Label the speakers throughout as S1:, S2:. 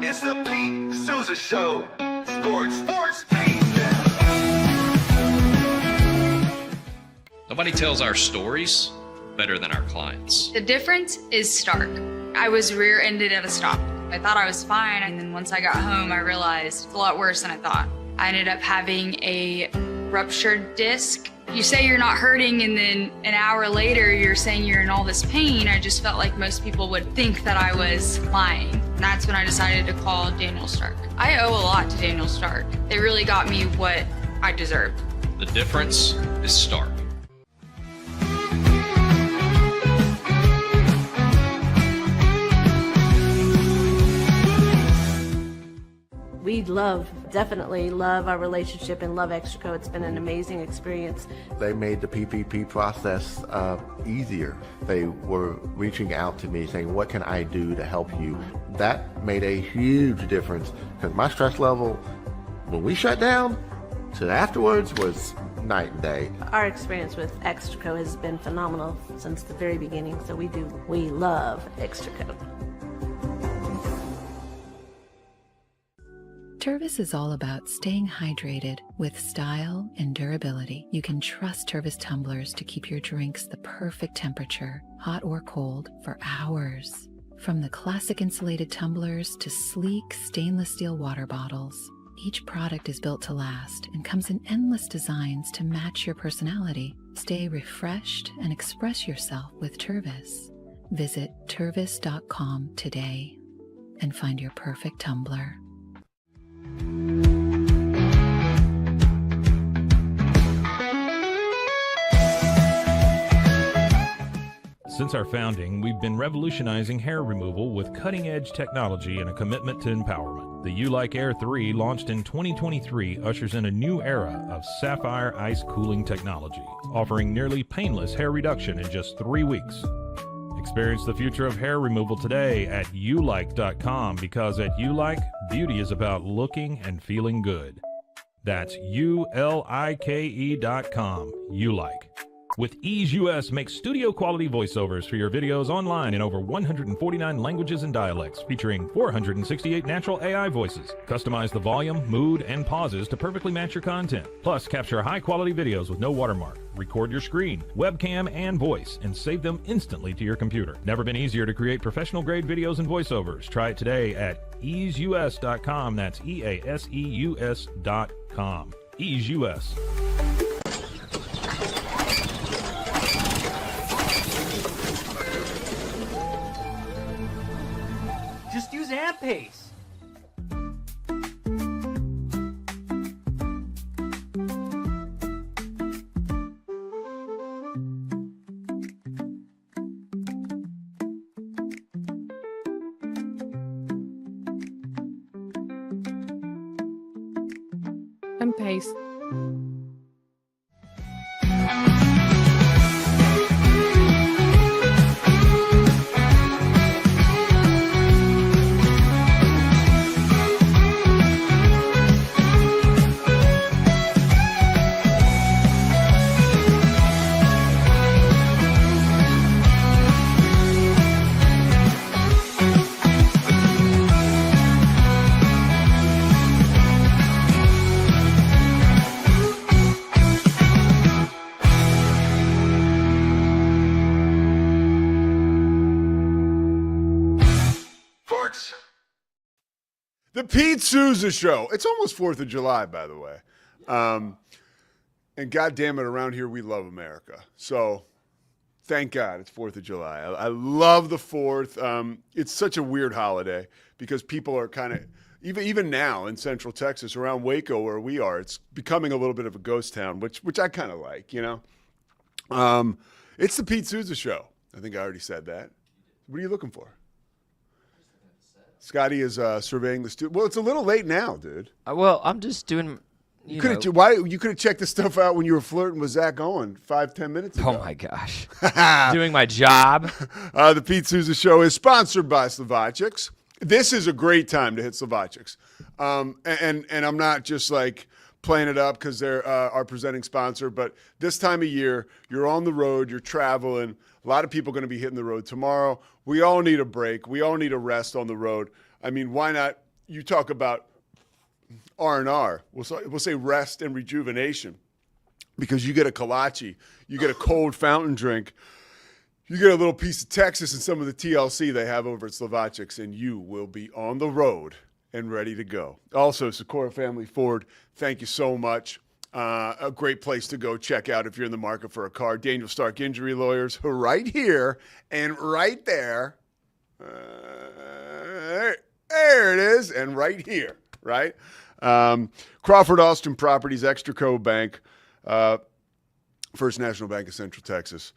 S1: It's the Pete Sousa Show. Sports, Pete.
S2: Nobody tells our stories better than our clients.
S3: The difference is stark. I was rear-ended at a stop. I thought I was fine, and then once I got home, I realized it's a lot worse than I thought. I ended up having a ruptured disc. You say you're not hurting, and then an hour later, you're saying you're in all this pain. I just felt like most people would think that I was lying. And that's when I decided to call Daniel Stark. I owe a lot to Daniel Stark. They really got me what I deserved.
S2: The difference is stark.
S4: We definitely love our relationship and love Extraco. It's been an amazing experience.
S5: They made the PPP process easier. They were reaching out to me saying, what can I do to help you? That made a huge difference because my stress level, when we shut down, to afterwards was night and day.
S4: Our experience with Extraco has been phenomenal since the very beginning, so we love Extraco.
S6: Tervis is all about staying hydrated with style and durability. You can trust Tervis tumblers to keep your drinks the perfect temperature, hot or cold, for hours. From the classic insulated tumblers to sleek stainless steel water bottles, each product is built to last and comes in endless designs to match your personality. Stay refreshed and express yourself with Tervis. Visit tervis.com today and find your perfect tumbler.
S7: Since our founding, we've been revolutionizing hair removal with cutting-edge technology and a commitment to empowerment. The U-Like Air 3, launched in 2023, ushers in a new era of sapphire ice cooling technology, offering nearly painless hair reduction in just 3 weeks. Experience the future of hair removal today at ulike.com, because at U-Like, beauty is about looking and feeling good. That's ulike.com. U-Like. With Ease US, make studio-quality voiceovers for your videos online in over 149 languages and dialects, featuring 468 natural AI voices. Customize the volume, mood, and pauses to perfectly match your content. Plus, capture high-quality videos with no watermark. Record your screen, webcam, and voice, and save them instantly to your computer. Never been easier to create professional-grade videos and voiceovers. Try it today at easeus.com. That's EASEUS.com. Ease US.
S8: Just use AMP-Pace.
S9: AMP-Pace.
S10: The Pete Sousa Show. It's almost 4th of July, by the way. And God damn it, around here we love America. So thank God it's 4th of July. I love the 4th. It's such a weird holiday because people are kind of, even now in Central Texas, around Waco where we are, it's becoming a little bit of a ghost town, which I kind of like, you know. It's the Pete Sousa Show. I think I already said that. What are you looking for? Scotty is surveying the studio. Well, it's a little late now, dude.
S11: Well, I'm just doing. You could
S10: have checked this stuff out when you were flirting with Zach Owen 5-10 minutes ago.
S11: Oh my gosh, doing my job.
S10: The Pete Sousa Show is sponsored by Slovacics. This is a great time to hit Slovacics, and I'm not just like playing it up because they're our presenting sponsor, but this time of year, you're on the road, you're traveling. A lot of people are going to be hitting the road tomorrow. We all need a break. We all need a rest on the road. I mean, why not? You talk about R&R. We'll say rest and rejuvenation, because you get a kolache, you get a cold fountain drink, you get a little piece of Texas and some of the TLC they have over at Slovacek's, and you will be on the road and ready to go. Also, Sikora Family Ford, thank you so much. A great place to go check out if you're in the market for a car. Daniel Stark Injury Lawyers, right here and right there. There it is, and right here, right? Crawford Austin Properties, Extra Co Bank, First National Bank of Central Texas.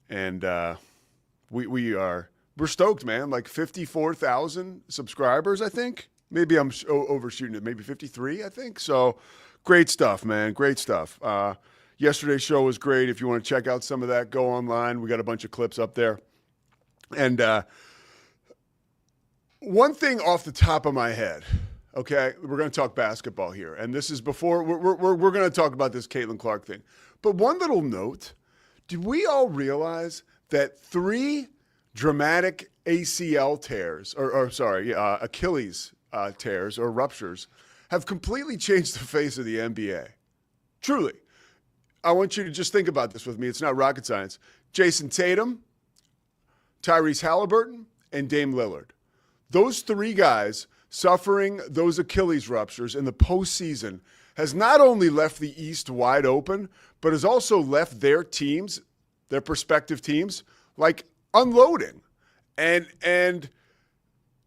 S10: We're stoked, man. Like 54,000 subscribers, I think. Maybe I'm overshooting it. Maybe 53, I think. So great stuff, man. Great stuff. Yesterday's show was great. If you want to check out some of that, go online. We got a bunch of clips up there. And one thing off the top of my head, okay, we're going to talk basketball here. And this is before we're going to talk about this Caitlin Clark thing. But one little note, did we all realize that 3 dramatic ACL tears, Achilles tears or ruptures, have completely changed the face of the NBA? Truly. I want you to just think about this with me. It's not rocket science. Jason Tatum, Tyrese Halliburton, and Dame Lillard. Those 3 guys suffering those Achilles ruptures in the postseason has not only left the East wide open, but has also left their teams, their prospective teams, like unloading. And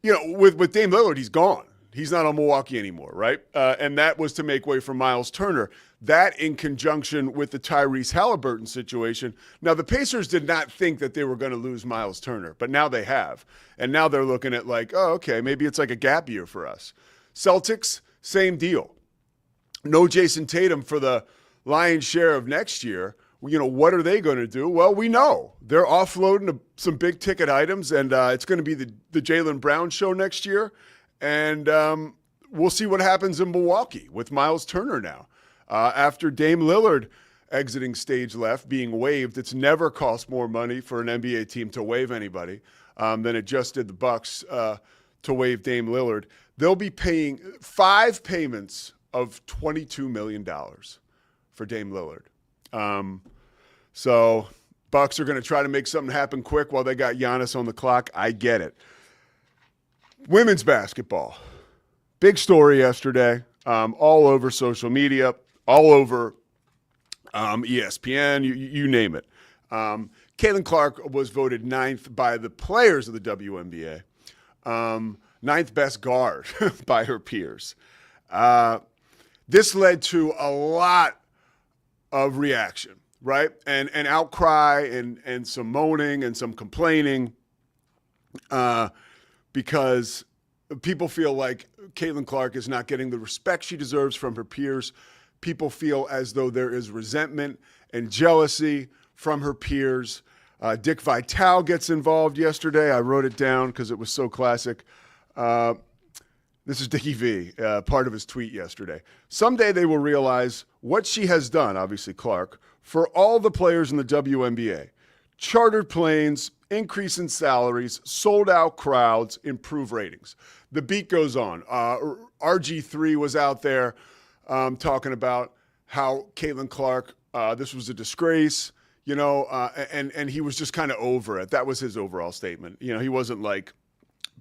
S10: you know, with Dame Lillard, he's gone. He's not on Milwaukee anymore, right? And that was to make way for Miles Turner. That in conjunction with the Tyrese Halliburton situation. Now, the Pacers did not think that they were going to lose Miles Turner, but now they have. And now they're looking at like, oh, okay, maybe it's like a gap year for us. Celtics, same deal. No Jason Tatum for the lion's share of next year. You know, what are they going to do? Well, we know. They're offloading some big ticket items, and it's going to be the Jaylen Brown show next year. And we'll see what happens in Milwaukee with Miles Turner now. After Dame Lillard exiting stage left, being waived, it's never cost more money for an NBA team to waive anybody than it just did the Bucks to waive Dame Lillard. They'll be paying 5 payments of $22 million for Dame Lillard. So Bucks are going to try to make something happen quick while they got Giannis on the clock. I get it. Women's basketball. Big story yesterday, all over social media, all over ESPN, you name it. Caitlin Clark was voted 9th by the players of the WNBA, 9th best guard by her peers. This led to a lot of reaction, right? And outcry and some moaning and some complaining because people feel like Caitlin Clark is not getting the respect she deserves from her peers. People feel as though there is resentment and jealousy from her peers. Dick Vitale gets involved yesterday. I wrote it down because it was so classic. This is Dickie V, part of his tweet yesterday. Someday they will realize what she has done, obviously Clark, for all the players in the WNBA. Chartered planes, increase in salaries, sold out crowds, improve ratings. The beat goes on. RG3 was out there talking about how Caitlin Clark, this was a disgrace, you know, and he was just kind of over it. That was his overall statement. You know, he wasn't like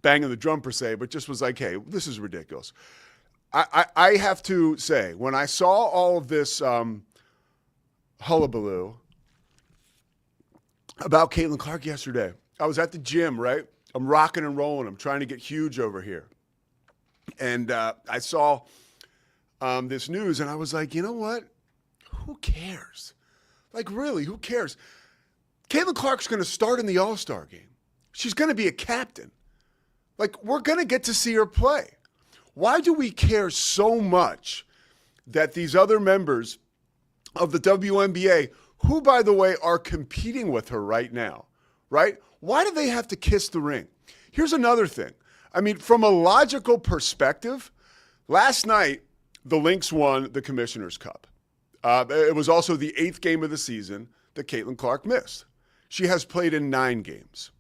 S10: banging the drum per se, but just was like, hey, this is ridiculous. I have to say, when I saw all of this hullabaloo about Caitlin Clark yesterday, I was at the gym, right? I'm rocking and rolling. I'm trying to get huge over here. And I saw this news, and I was like, you know what? Who cares? Like, really, who cares? Caitlin Clark's going to start in the All-Star game. She's going to be a captain. Like, we're going to get to see her play. Why do we care so much that these other members of the WNBA, who, by the way, are competing with her right now, right? Why do they have to kiss the ring? Here's another thing. I mean, from a logical perspective, last night, the Lynx won the Commissioner's Cup. It was also the 8th game of the season that Caitlin Clark missed. She has played in 9 games,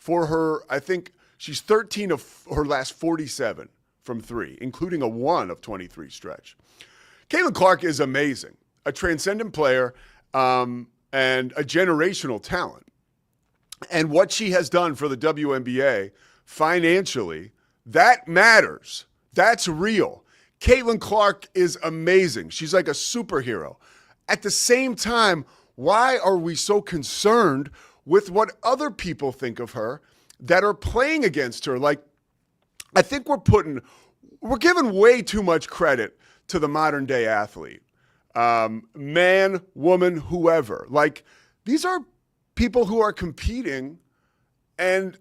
S10: for her. I think she's 13 of her last 47 from three, including a 1 of 23 stretch. Caitlin Clark is amazing, a transcendent player and a generational talent. And what she has done for the WNBA financially, that matters. That's real. Caitlin Clark is amazing. She's like a superhero. At the same time, why are we so concerned with what other people think of her that are playing against her? Like, I think we're giving way too much credit to the modern day athlete. Man, woman, whoever. Like, these are people who are competing. And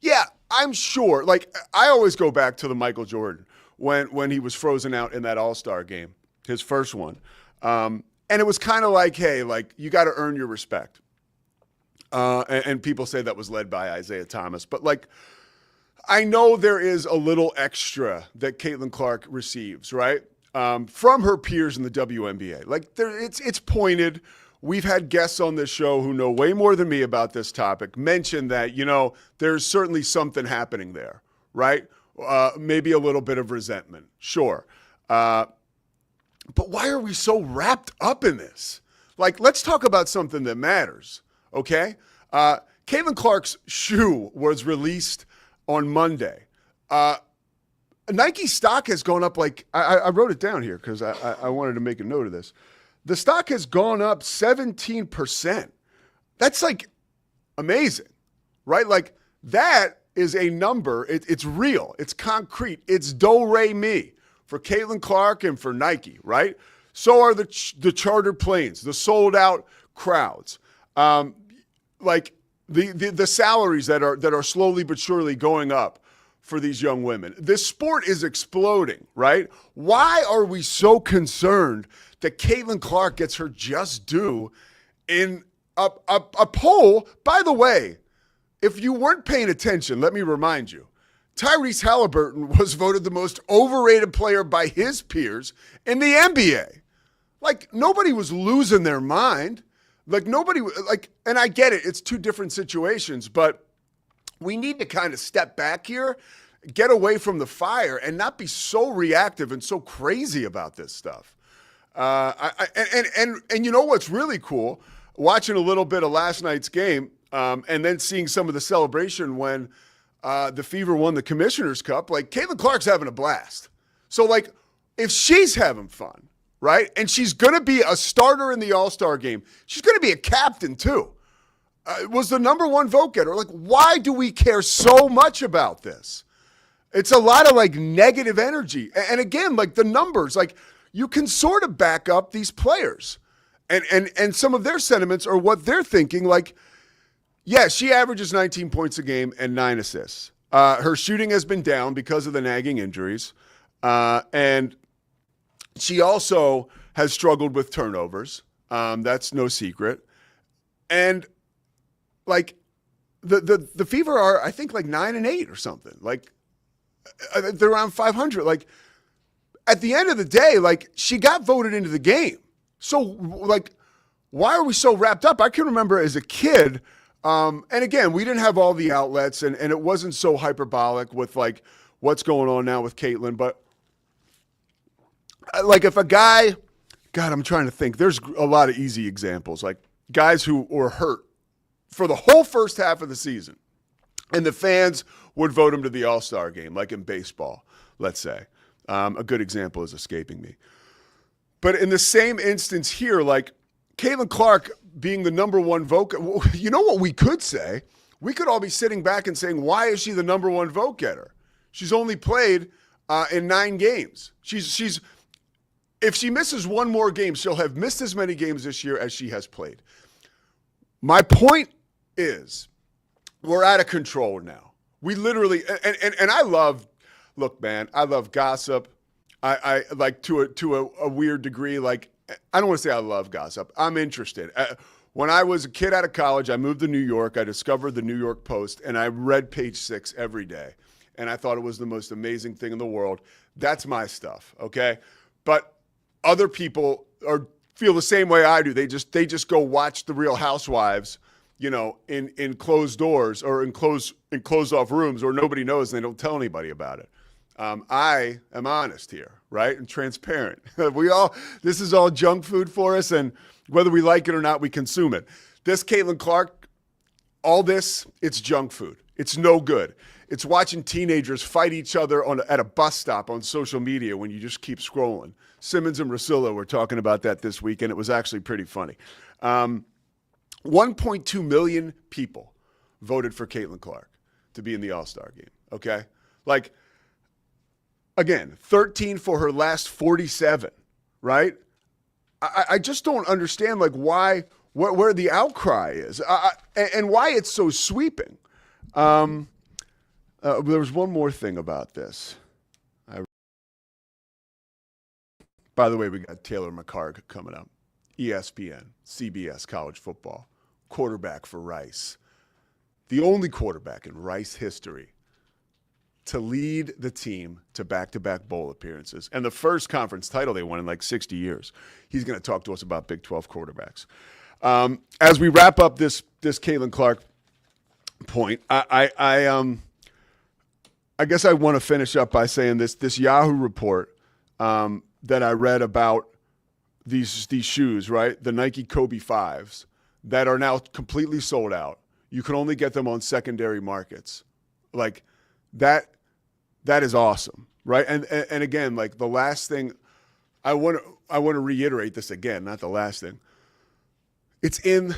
S10: yeah, I'm sure, like, I always go back to the Michael Jordan when he was frozen out in that All-Star game, his first one. And it was kind of like, hey, like, you got to earn your respect. And people say that was led by Isaiah Thomas. But, like, I know there is a little extra that Caitlin Clark receives, right, from her peers in the WNBA. Like, it's pointed. We've had guests on this show who know way more than me about this topic mention that, there's certainly something happening there, right? Maybe a little bit of resentment, sure. But why are we so wrapped up in this? Like, let's talk about something that matters, okay? Caitlin Clark's shoe was released on Monday. Nike stock has gone up like, I wrote it down here because I wanted to make a note of this. The stock has gone up 17%. That's like amazing, right? Like, that is a number. It's real. It's concrete. It's do-re-mi for Caitlin Clark and for Nike, right? So are the chartered planes, the sold-out crowds, like the salaries that are slowly but surely going up for these young women. This sport is exploding, right? Why are we so concerned that Caitlin Clark gets her just due in a poll? By the way, if you weren't paying attention, let me remind you, Tyrese Halliburton was voted the most overrated player by his peers in the NBA. Like, nobody was losing their mind. Like, nobody, like, and I get it, it's two different situations, but we need to kind of step back here, get away from the fire, and not be so reactive and so crazy about this stuff. And you know what's really cool? Watching a little bit of last night's game, and then seeing some of the celebration when the Fever won the Commissioner's Cup. Like, Caitlin Clark's having a blast. So, like, if she's having fun, right, and she's going to be a starter in the All-Star game, she's going to be a captain too. Was the #1 vote getter. Like, why do we care so much about this? It's a lot of, like, negative energy. And again, like, the numbers, like, you can sort of back up these players. And some of their sentiments are what they're thinking. Like, yeah, she averages 19 points a game and 9 assists. Her shooting has been down because of the nagging injuries. And she also has struggled with turnovers. That's no secret. And, like, the Fever are, I think, like 9-8 or something. Like, they're around 500. Like, at the end of the day, like, she got voted into the game. So, like, why are we so wrapped up? I can remember as a kid, and again, we didn't have all the outlets, and it wasn't so hyperbolic with, like, what's going on now with Caitlin. But, like, if a guy, God, I'm trying to think. There's a lot of easy examples. Like, guys who were hurt for the whole first half of the season, and the fans would vote him to the All-Star game, like in baseball, let's say. A good example is escaping me. But in the same instance here, like, Caitlin Clark being the #1 vote, you know what we could say? We could all be sitting back and saying, why is she the #1 vote getter? She's only played in 9 games. She's if she misses one more game, she'll have missed as many games this year as she has played. My point is, we're out of control now. We literally, and I love, look, man, I love gossip. I like to a weird degree. Like, I don't want to say I love gossip. I'm interested. When I was a kid out of college, I moved to New York. I discovered the New York Post, and I read Page 6 every day. And I thought it was the most amazing thing in the world. That's my stuff, okay? But other people feel the same way I do. They just go watch The Real Housewives in closed doors or in closed off rooms, or nobody knows and they don't tell anybody about it. I am honest here, right? And transparent. This is all junk food for us, and whether we like it or not, we consume it. This Caitlin Clark, all this, it's junk food. It's no good. It's watching teenagers fight each other at a bus stop on social media when you just keep scrolling. Simmons and Russillo were talking about that this week, and it was actually pretty funny. 1.2 million people voted for Caitlin Clark to be in the All-Star game, okay? Like, again, 13 for her last 47, right? I just don't understand, like, where the outcry is and why it's so sweeping. There was one more thing about this. By the way, we got Taylor McHargue coming up. ESPN, CBS College Football, quarterback for Rice. The only quarterback in Rice history to lead the team to back-to-back bowl appearances and the first conference title they won in like 60 years. He's going to talk to us about Big 12 quarterbacks. As we wrap up this Caitlin Clark point, I guess I want to finish up by saying this Yahoo report that I read about these shoes, right? The Nike Kobe 5s that are now completely sold out. You can only get them on secondary markets. Like that is awesome, right? And again, like the last thing I want to reiterate this again, not the last thing. It's in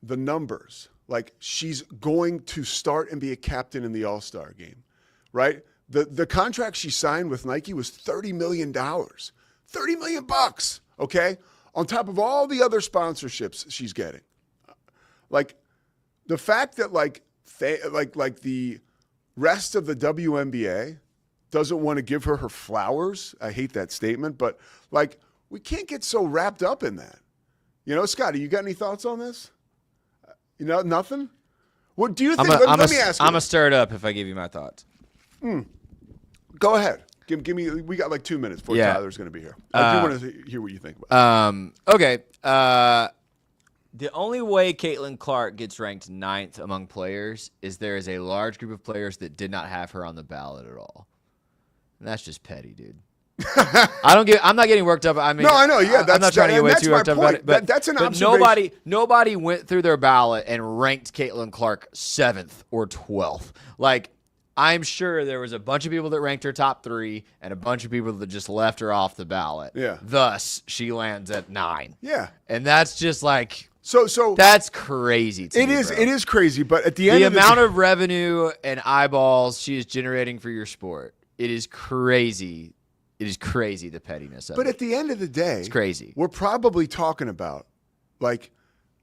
S10: the numbers. Like she's going to start and be a captain in the All-Star game, right? The contract she signed with Nike was $30 million. $30 million bucks. Okay, on top of all the other sponsorships she's getting, like the fact that like the rest of the WNBA doesn't want to give her flowers. I hate that statement, but like we can't get so wrapped up in that. Scotty, you got any thoughts on this? Nothing. What do you think? Let me ask you.
S11: I'm gonna stir it up if I give you my thoughts.
S10: Go ahead. Give me. We got like 2 minutes before Tyler's going to be here. I do want to hear what you think about it.
S11: Okay. The only way Caitlin Clark gets ranked 9th among players is there is a large group of players that did not have her on the ballot at all. And that's just petty, dude. I'm not getting worked up. I mean,
S10: no, I know. Yeah,
S11: I'm not trying to get way too worked up about it. But
S10: that's an observation.
S11: Nobody went through their ballot and ranked Caitlin Clark 7th or 12th. Like, I'm sure there was a bunch of people that ranked her top 3 and a bunch of people that just left her off the ballot.
S10: Yeah.
S11: Thus, she lands at 9.
S10: Yeah.
S11: And that's just like
S10: so
S11: that's crazy to me,
S10: is.
S11: bro.
S10: It is crazy, but at the end
S11: the
S10: of the
S11: amount of revenue and eyeballs she is generating for your sport, it is crazy. It is crazy the pettiness of it.
S10: But at the end of the day,
S11: it's crazy.
S10: We're probably talking about like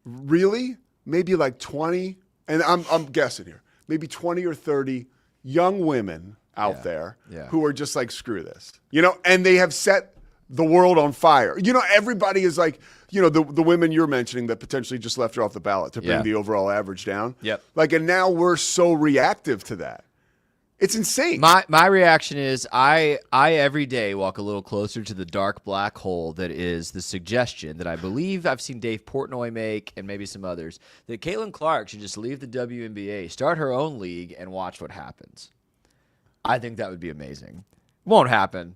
S10: really maybe like 20, and I'm guessing here, maybe 20 or 30 young women out there who are just like, screw this, and they have set the world on fire. Everybody is like, the women you're mentioning that potentially just left her off the ballot to bring the overall average down.
S11: Yep.
S10: Like, and now we're so reactive to that. It's insane.
S11: My reaction is I every day walk a little closer to the dark black hole that is the suggestion that I believe I've seen Dave Portnoy make and maybe some others that Caitlin Clark should just leave the WNBA, start her own league, and watch what happens. I think that would be amazing. Won't happen.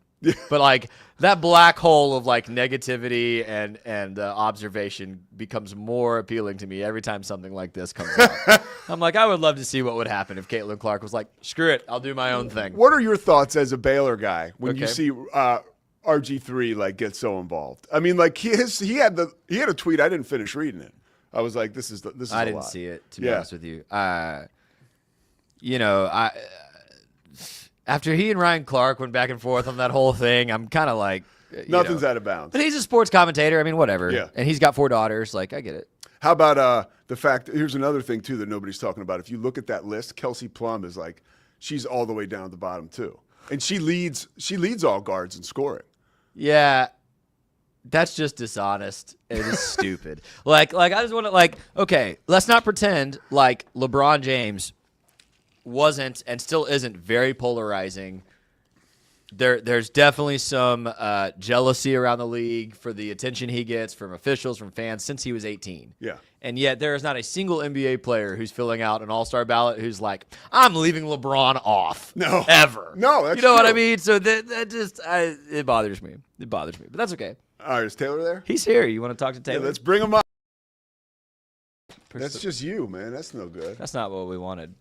S11: But like that black hole of like negativity and observation becomes more appealing to me every time something like this comes out. I'm like, I would love to see what would happen if Caitlin Clark was like, screw it, I'll do my own thing.
S10: What are your thoughts as a Baylor guy when you see RG3 like get so involved? I mean, like he had a tweet. I didn't finish reading it. I was like, this is
S11: I didn't see it, to be honest with you. After he and Ryan Clark went back and forth on that whole thing, I'm kind of like,
S10: nothing's out of bounds.
S11: But he's a sports commentator. I mean, whatever.
S10: Yeah.
S11: And he's got 4 daughters. Like, I get it.
S10: How about the fact? Here's another thing too that nobody's talking about. If you look at that list, Kelsey Plum is like, she's all the way down at the bottom too, and she leads all guards in scoring.
S11: Yeah. That's just dishonest. It is stupid. Like I just want to okay, let's not pretend like LeBron James wasn't and still isn't very polarizing There's definitely some jealousy around the league for the attention he gets from officials, from fans since he was 18.
S10: Yeah.
S11: And yet there is not a single NBA player who's filling out an all-star ballot who's like, I'm leaving LeBron off.
S10: No.
S11: Ever.
S10: No, that's
S11: You know what I
S10: true.
S11: mean? So that just it bothers me. It bothers me. But that's okay.
S10: All right, is Taylor there?
S11: He's here. You want to talk to Taylor?
S10: Yeah, let's bring him up. That's just you, man. That's no good.
S11: That's not what we wanted.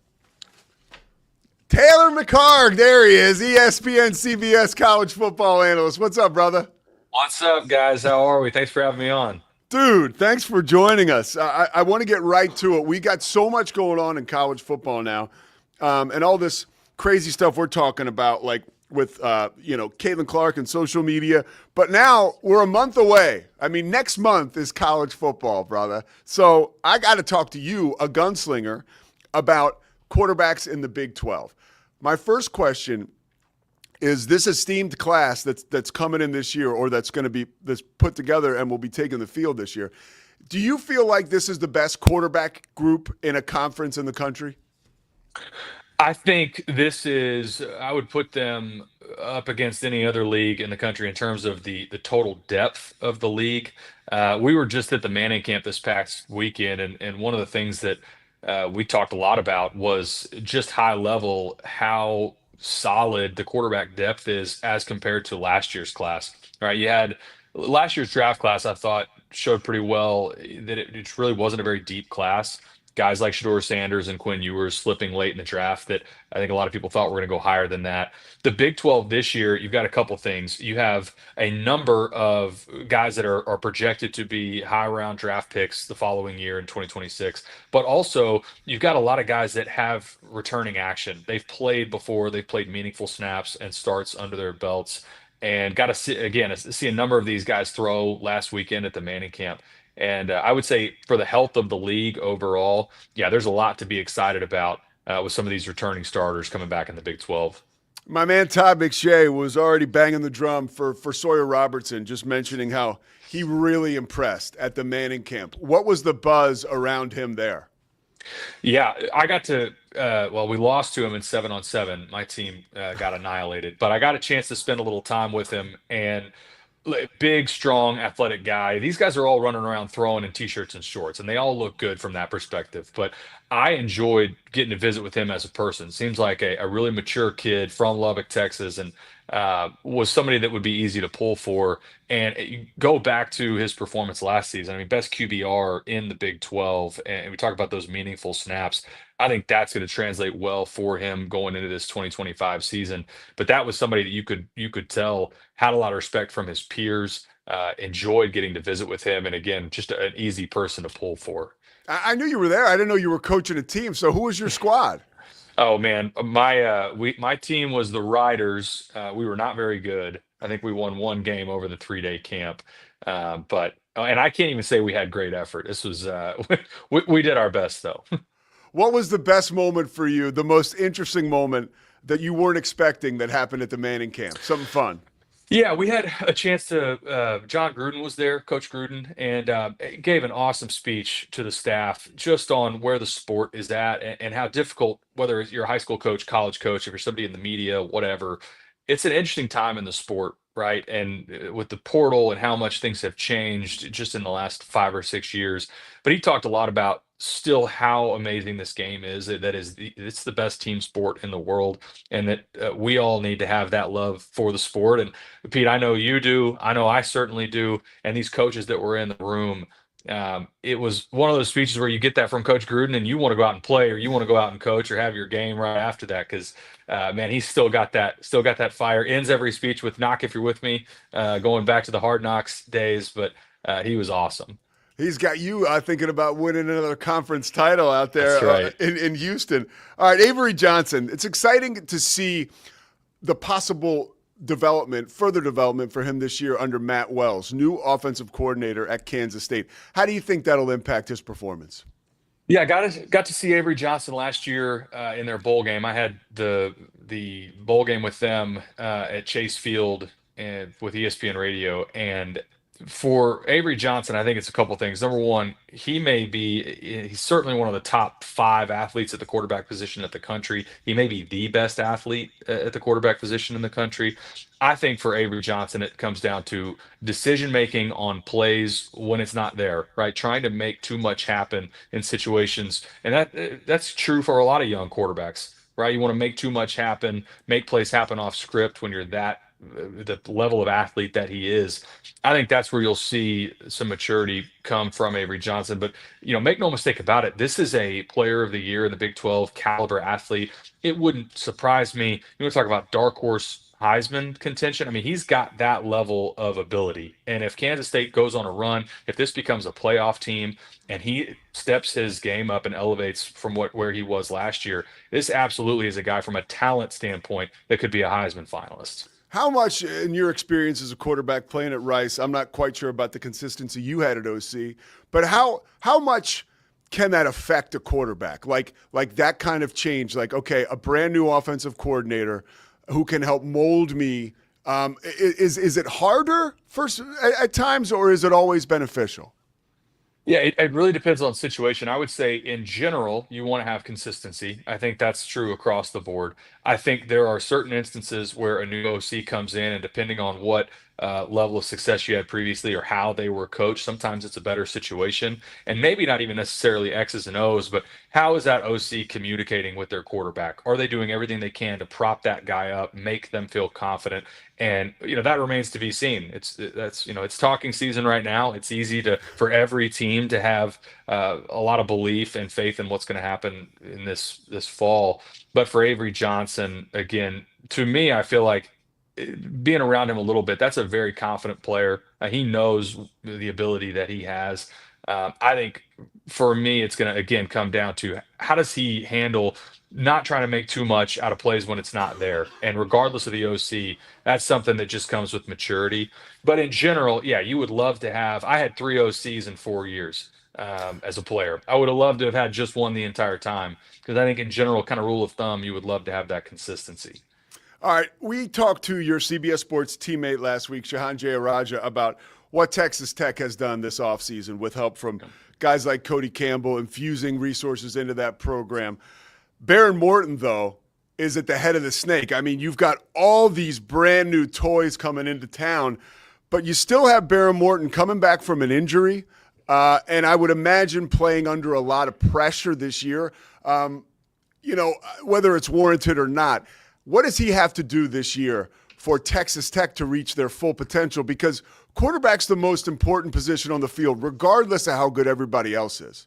S10: Taylor McHargue, there he is, ESPN CBS college football analyst. What's up, brother?
S9: What's up, guys? How are we? Thanks for having me on.
S10: Dude, thanks for joining us. I want to get right to it. We got so much going on in college football now, and all this crazy stuff we're talking about, like with Caitlin Clark and social media. But now we're a month away. I mean, next month is college football, brother. So I got to talk to you, a gunslinger, about quarterbacks in the Big 12. My first question is this esteemed class that's coming in this year, or that's put together and will be taking the field this year. Do you feel like this is the best quarterback group in a conference in the country?
S9: I think I would put them up against any other league in the country in terms of the total depth of the league. We were just at the Manning camp this past weekend, and one of the things that we talked a lot about was just high level, how solid the quarterback depth is as compared to last year's class. All right, you had last year's draft class, I thought, showed pretty well that it really wasn't a very deep class. Guys like Shedeur Sanders and Quinn Ewers slipping late in the draft that I think a lot of people thought were going to go higher than that. The Big 12 this year, you've got a couple things. You have a number of guys that are projected to be high round draft picks the following year in 2026. But also, you've got a lot of guys that have returning action. They've played before, they've played meaningful snaps and starts under their belts. And got to see a number of these guys throw last weekend at the Manning camp. And I would say for the health of the league overall, yeah, there's a lot to be excited about with some of these returning starters coming back in the Big 12.
S10: My man Todd McShay was already banging the drum for Sawyer Robertson, just mentioning how he really impressed at the Manning camp. What was the buzz around him there?
S9: Yeah, I got to we lost to him in 7-on-7. My team got annihilated, but I got a chance to spend a little time with him, and big, strong, athletic guy. These guys are all running around throwing in t-shirts and shorts, and they all look good from that perspective. But I enjoyed getting to visit with him as a person. Seems like a really mature kid from Lubbock, Texas, and was somebody that would be easy to pull for. And you go back to his performance last season. I mean, best QBR in the Big 12, and we talk about those meaningful snaps. I think that's going to translate well for him going into this 2025 season. But that was somebody that you could tell had a lot of respect from his peers, enjoyed getting to visit with him, and again, just an easy person to pull for.
S10: I knew you were there. I didn't know you were coaching a team. So who was your squad?
S9: Oh man, my team was the Riders. We were not very good. I think we won one game over the 3-day camp, and I can't even say we had great effort. This was we did our best though.
S10: What was the best moment for you, the most interesting moment that you weren't expecting that happened at the Manning camp? Something fun.
S9: Yeah, we had a chance to. John Gruden was there, Coach Gruden, and gave an awesome speech to the staff just on where the sport is at and how difficult, whether you're a high school coach, college coach, if you're somebody in the media, whatever, it's an interesting time in the sport, right? And with the portal and how much things have changed just in the last 5 or 6 years. But he talked a lot about still how amazing this game is. It's the best team sport in the world, and that we all need to have that love for the sport. And Pete, I know you do. I know I certainly do. And these coaches that were in the room, it was one of those speeches where you get that from Coach Gruden, and you want to go out and play, or you want to go out and coach, or have your game right after that. Because man, he's still got that fire. Ends every speech with "Knock if you're with me," going back to the Hard Knocks days. But he was awesome.
S10: He's got you thinking about winning another conference title out there.
S9: That's right.
S10: In Houston. All right, Avery Johnson. It's exciting to see the possible further development for him this year under Matt Wells, new offensive coordinator at Kansas State. How do you think that'll impact his performance?
S9: Yeah, got to see Avery Johnson last year in their bowl game. I had the bowl game with them at Chase Field and with ESPN Radio, and For Avery Johnson, I think it's a couple things. Number one, he's certainly one of the top 5 athletes at the quarterback position at the country. He may be the best athlete at the quarterback position in the country. I think for Avery Johnson, it comes down to decision making on plays when it's not there, right? Trying to make too much happen in situations, and that's true for a lot of young quarterbacks, right? You want to make too much happen, make plays happen off script when you're that the level of athlete that he is. I think that's where you'll see some maturity come from Avery Johnson. But make no mistake about it. This is a Player of the Year in the Big 12 caliber athlete. It wouldn't surprise me. You want to talk about dark horse Heisman contention? I mean, he's got that level of ability. And if Kansas State goes on a run, if this becomes a playoff team, and he steps his game up and elevates from where he was last year, this absolutely is a guy from a talent standpoint that could be a Heisman finalist.
S10: How much, in your experience as a quarterback playing at Rice, I'm not quite sure about the consistency you had at OC, but how much can that affect a quarterback? Like that kind of change, like, okay, a brand new offensive coordinator who can help mold me. Is it harder at times, or is it always beneficial?
S9: Yeah, it really depends on situation. I would say in general, you want to have consistency. I think that's true across the board. I think there are certain instances where a new OC comes in, and depending on what level of success you had previously or how they were coached, sometimes it's a better situation. And maybe not even necessarily X's and O's, but how is that OC communicating with their quarterback? Are they doing everything they can to prop that guy up, make them feel confident? And that remains to be seen. It's talking season right now. It's easy for every team to have a lot of belief and faith in what's going to happen in this fall. But for Avery Johnson, again, to me, I feel like being around him a little bit, that's a very confident player. He knows the ability that he has. I think for me, it's going to, again, come down to how does he handle not trying to make too much out of plays when it's not there. And regardless of the OC, that's something that just comes with maturity. But in general, yeah, you would love to have. I had 3 OCs in 4 years as a player. I would have loved to have had just one the entire time, because I think in general, kind of rule of thumb, you would love to have that consistency.
S10: All right, we talked to your CBS Sports teammate last week, Shahan Jayaraja, about what Texas Tech has done this offseason with help from guys like Cody Campbell, infusing resources into that program. Baron Morton, though, is at the head of the snake. I mean, you've got all these brand new toys coming into town, but you still have Baron Morton coming back from an injury, and I would imagine playing under a lot of pressure this year, whether it's warranted or not. What does he have to do this year for Texas Tech to reach their full potential? Because quarterback's the most important position on the field, regardless of how good everybody else is.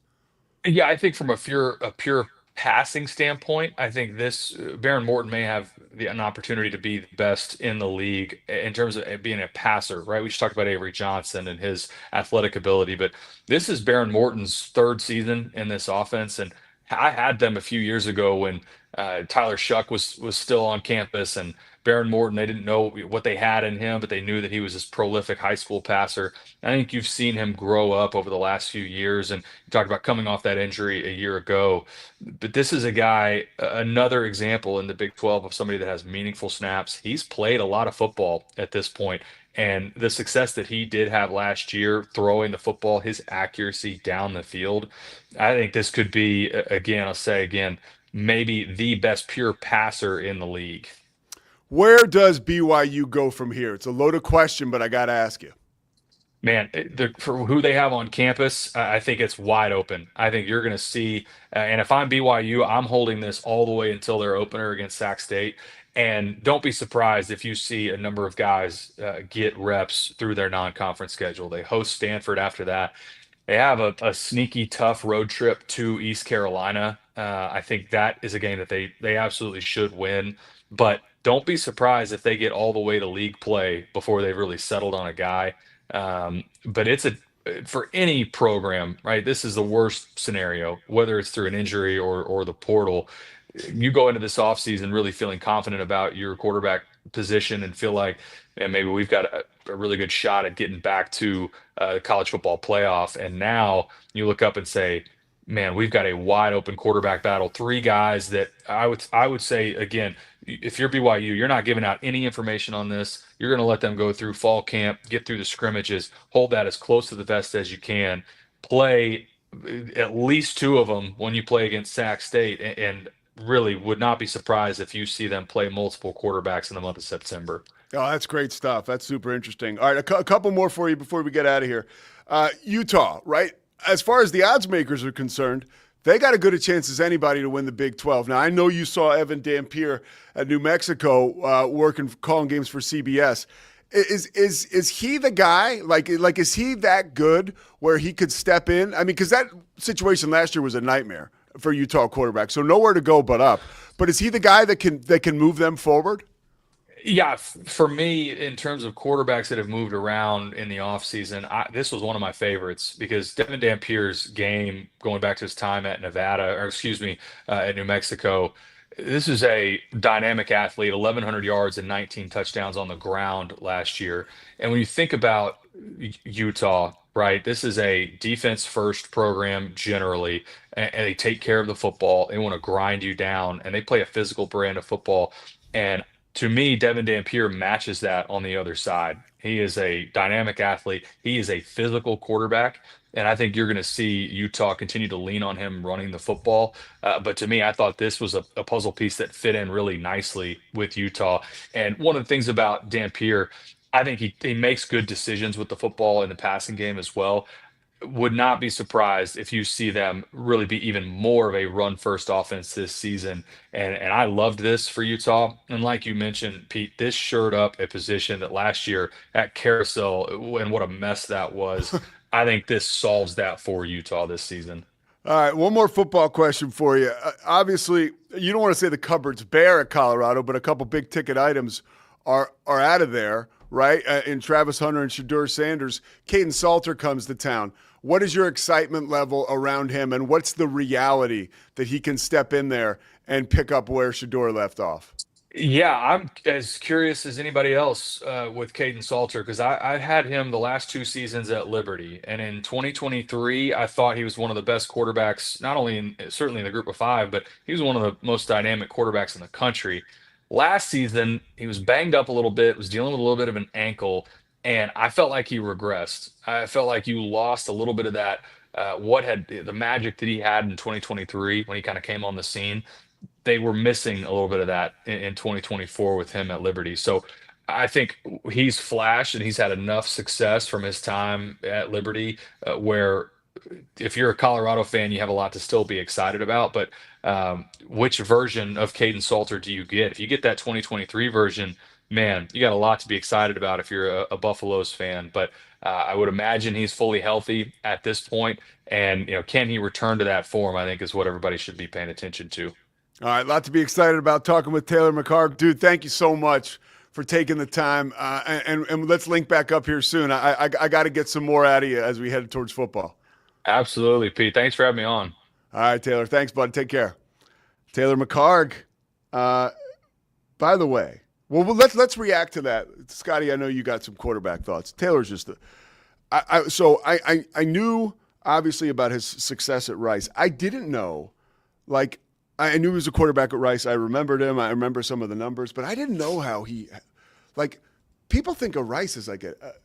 S9: Yeah, I think from a pure passing standpoint, I think this Baron Morton may have an opportunity to be the best in the league in terms of being a passer, right? We just talked about Avery Johnson and his athletic ability, but this is Baron Morton's 3rd season in this offense, and I had them a few years ago when Tyler Shuck was still on campus, and Baron Morton, they didn't know what they had in him, but they knew that he was this prolific high school passer. I think you've seen him grow up over the last few years, and you talked about coming off that injury a year ago. But this is a guy, another example in the Big 12 of somebody that has meaningful snaps. He's played a lot of football at this point, and the success that he did have last year throwing the football, his accuracy down the field, I think this could be, again, I'll say again, maybe the best pure passer in the league.
S10: Where does BYU go from here? It's a loaded question, but I got to ask you.
S9: Man, for who they have on campus, I think it's wide open. I think you're going to see, and if I'm BYU, I'm holding this all the way until their opener against Sac State. And don't be surprised if you see a number of guys get reps through their non-conference schedule. They host Stanford after that. They have a sneaky, tough road trip to East Carolina. I think that is a game that they absolutely should win. But don't be surprised if they get all the way to league play before they've really settled on a guy. But for any program, right? This is the worst scenario, whether it's through an injury or the portal. You go into this offseason really feeling confident about your quarterback position and feel like, man, maybe we've got a really good shot at getting back to college football playoff. And now you look up and say, man, we've got a wide open quarterback battle. Three guys that I would say, again, if you're BYU, you're not giving out any information on this. You're going to let them go through fall camp, get through the scrimmages, hold that as close to the vest as you can, play at least two of them when you play against Sac State, and really would not be surprised if you see them play multiple quarterbacks in the month of September.
S10: Oh, that's great stuff. That's super interesting. All right, a couple more for you before we get out of here. Utah, right? As far as the odds makers are concerned, they got as good a chance as anybody to win the Big 12. Now, I know you saw Evan Dampier at New Mexico calling games for CBS. Is he the guy? Like is he that good where he could step in? I mean, because that situation last year was a nightmare for Utah quarterback. So nowhere to go but up. But is he the guy that can move them forward?
S9: Yeah, for me, in terms of quarterbacks that have moved around in the offseason, this was one of my favorites because Devin Dampier's game, going back to his time at at New Mexico, this is a dynamic athlete, 1,100 yards and 19 touchdowns on the ground last year. And when you think about Utah, right, this is a defense-first program generally, and they take care of the football. They want to grind you down, and they play a physical brand of football. And to me, Devin Dampier matches that on the other side. He is a dynamic athlete. He is a physical quarterback. And I think you're going to see Utah continue to lean on him running the football. But to me, I thought this was a puzzle piece that fit in really nicely with Utah. And one of the things about Dampier, I think he makes good decisions with the football in the passing game as well. Would not be surprised if you see them really be even more of a run-first offense this season. And I loved this for Utah. And like you mentioned, Pete, this shored up a position that last year at Carousel, and what a mess that was. I think this solves that for Utah this season.
S10: All right, one more football question for you. Obviously, you don't want to say the cupboard's bare at Colorado, but a couple big-ticket items are out of there, right? In Travis Hunter and Shedeur Sanders. Caden Salter comes to town. What is your excitement level around him, and what's the reality that he can step in there and pick up where Shedeur left off?
S9: Yeah, I'm as curious as anybody else with Caden Salter because I've had him the last two seasons at Liberty. And in 2023, I thought he was one of the best quarterbacks, not only certainly in the group of five, but he was one of the most dynamic quarterbacks in the country. Last season, he was banged up a little bit, was dealing with a little bit of an ankle, and I felt like he regressed. I felt like you lost a little bit of that, the magic that he had in 2023 when he kind of came on the scene. They were missing a little bit of that in 2024 with him at Liberty. So I think he's flashed and he's had enough success from his time at Liberty where if you're a Colorado fan, you have a lot to still be excited about. But which version of Caden Salter do you get? If you get that 2023 version, man, you got a lot to be excited about if you're a Buffaloes fan. But I would imagine he's fully healthy at this point. And, can he return to that form, I think is what everybody should be paying attention to.
S10: All right, a lot to be excited about talking with Taylor McHargue. Dude, thank you so much for taking the time. And let's link back up here soon. I got to get some more out of you as we head towards football.
S9: Absolutely, Pete. Thanks for having me on.
S10: All right, Taylor. Thanks, bud. Take care. Taylor McHargue. By the way, well, let's react to that. Scotty, I know you got some quarterback thoughts. Taylor's just I knew obviously about his success at Rice. I didn't know, I knew he was a quarterback at Rice. I remembered him. I remember some of the numbers, but I didn't know how people think of Rice as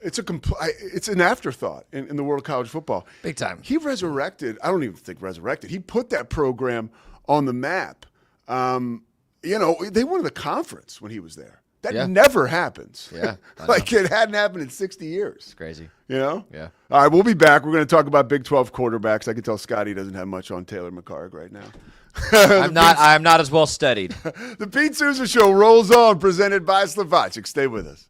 S10: it's an afterthought in the world of college football.
S11: Big time.
S10: He resurrected. I don't even think resurrected. He put that program on the map. They won the conference when he was there. That never happens.
S11: Yeah.
S10: It hadn't happened in 60 years.
S11: It's crazy.
S10: Yeah.
S11: All
S10: right, we'll be back. We're going to talk about Big 12 quarterbacks. I can tell Scotty doesn't have much on Taylor McHargue right now.
S11: I'm not as well studied.
S10: The Pete Sousa Show rolls on, presented by Slovacek. Stay with us.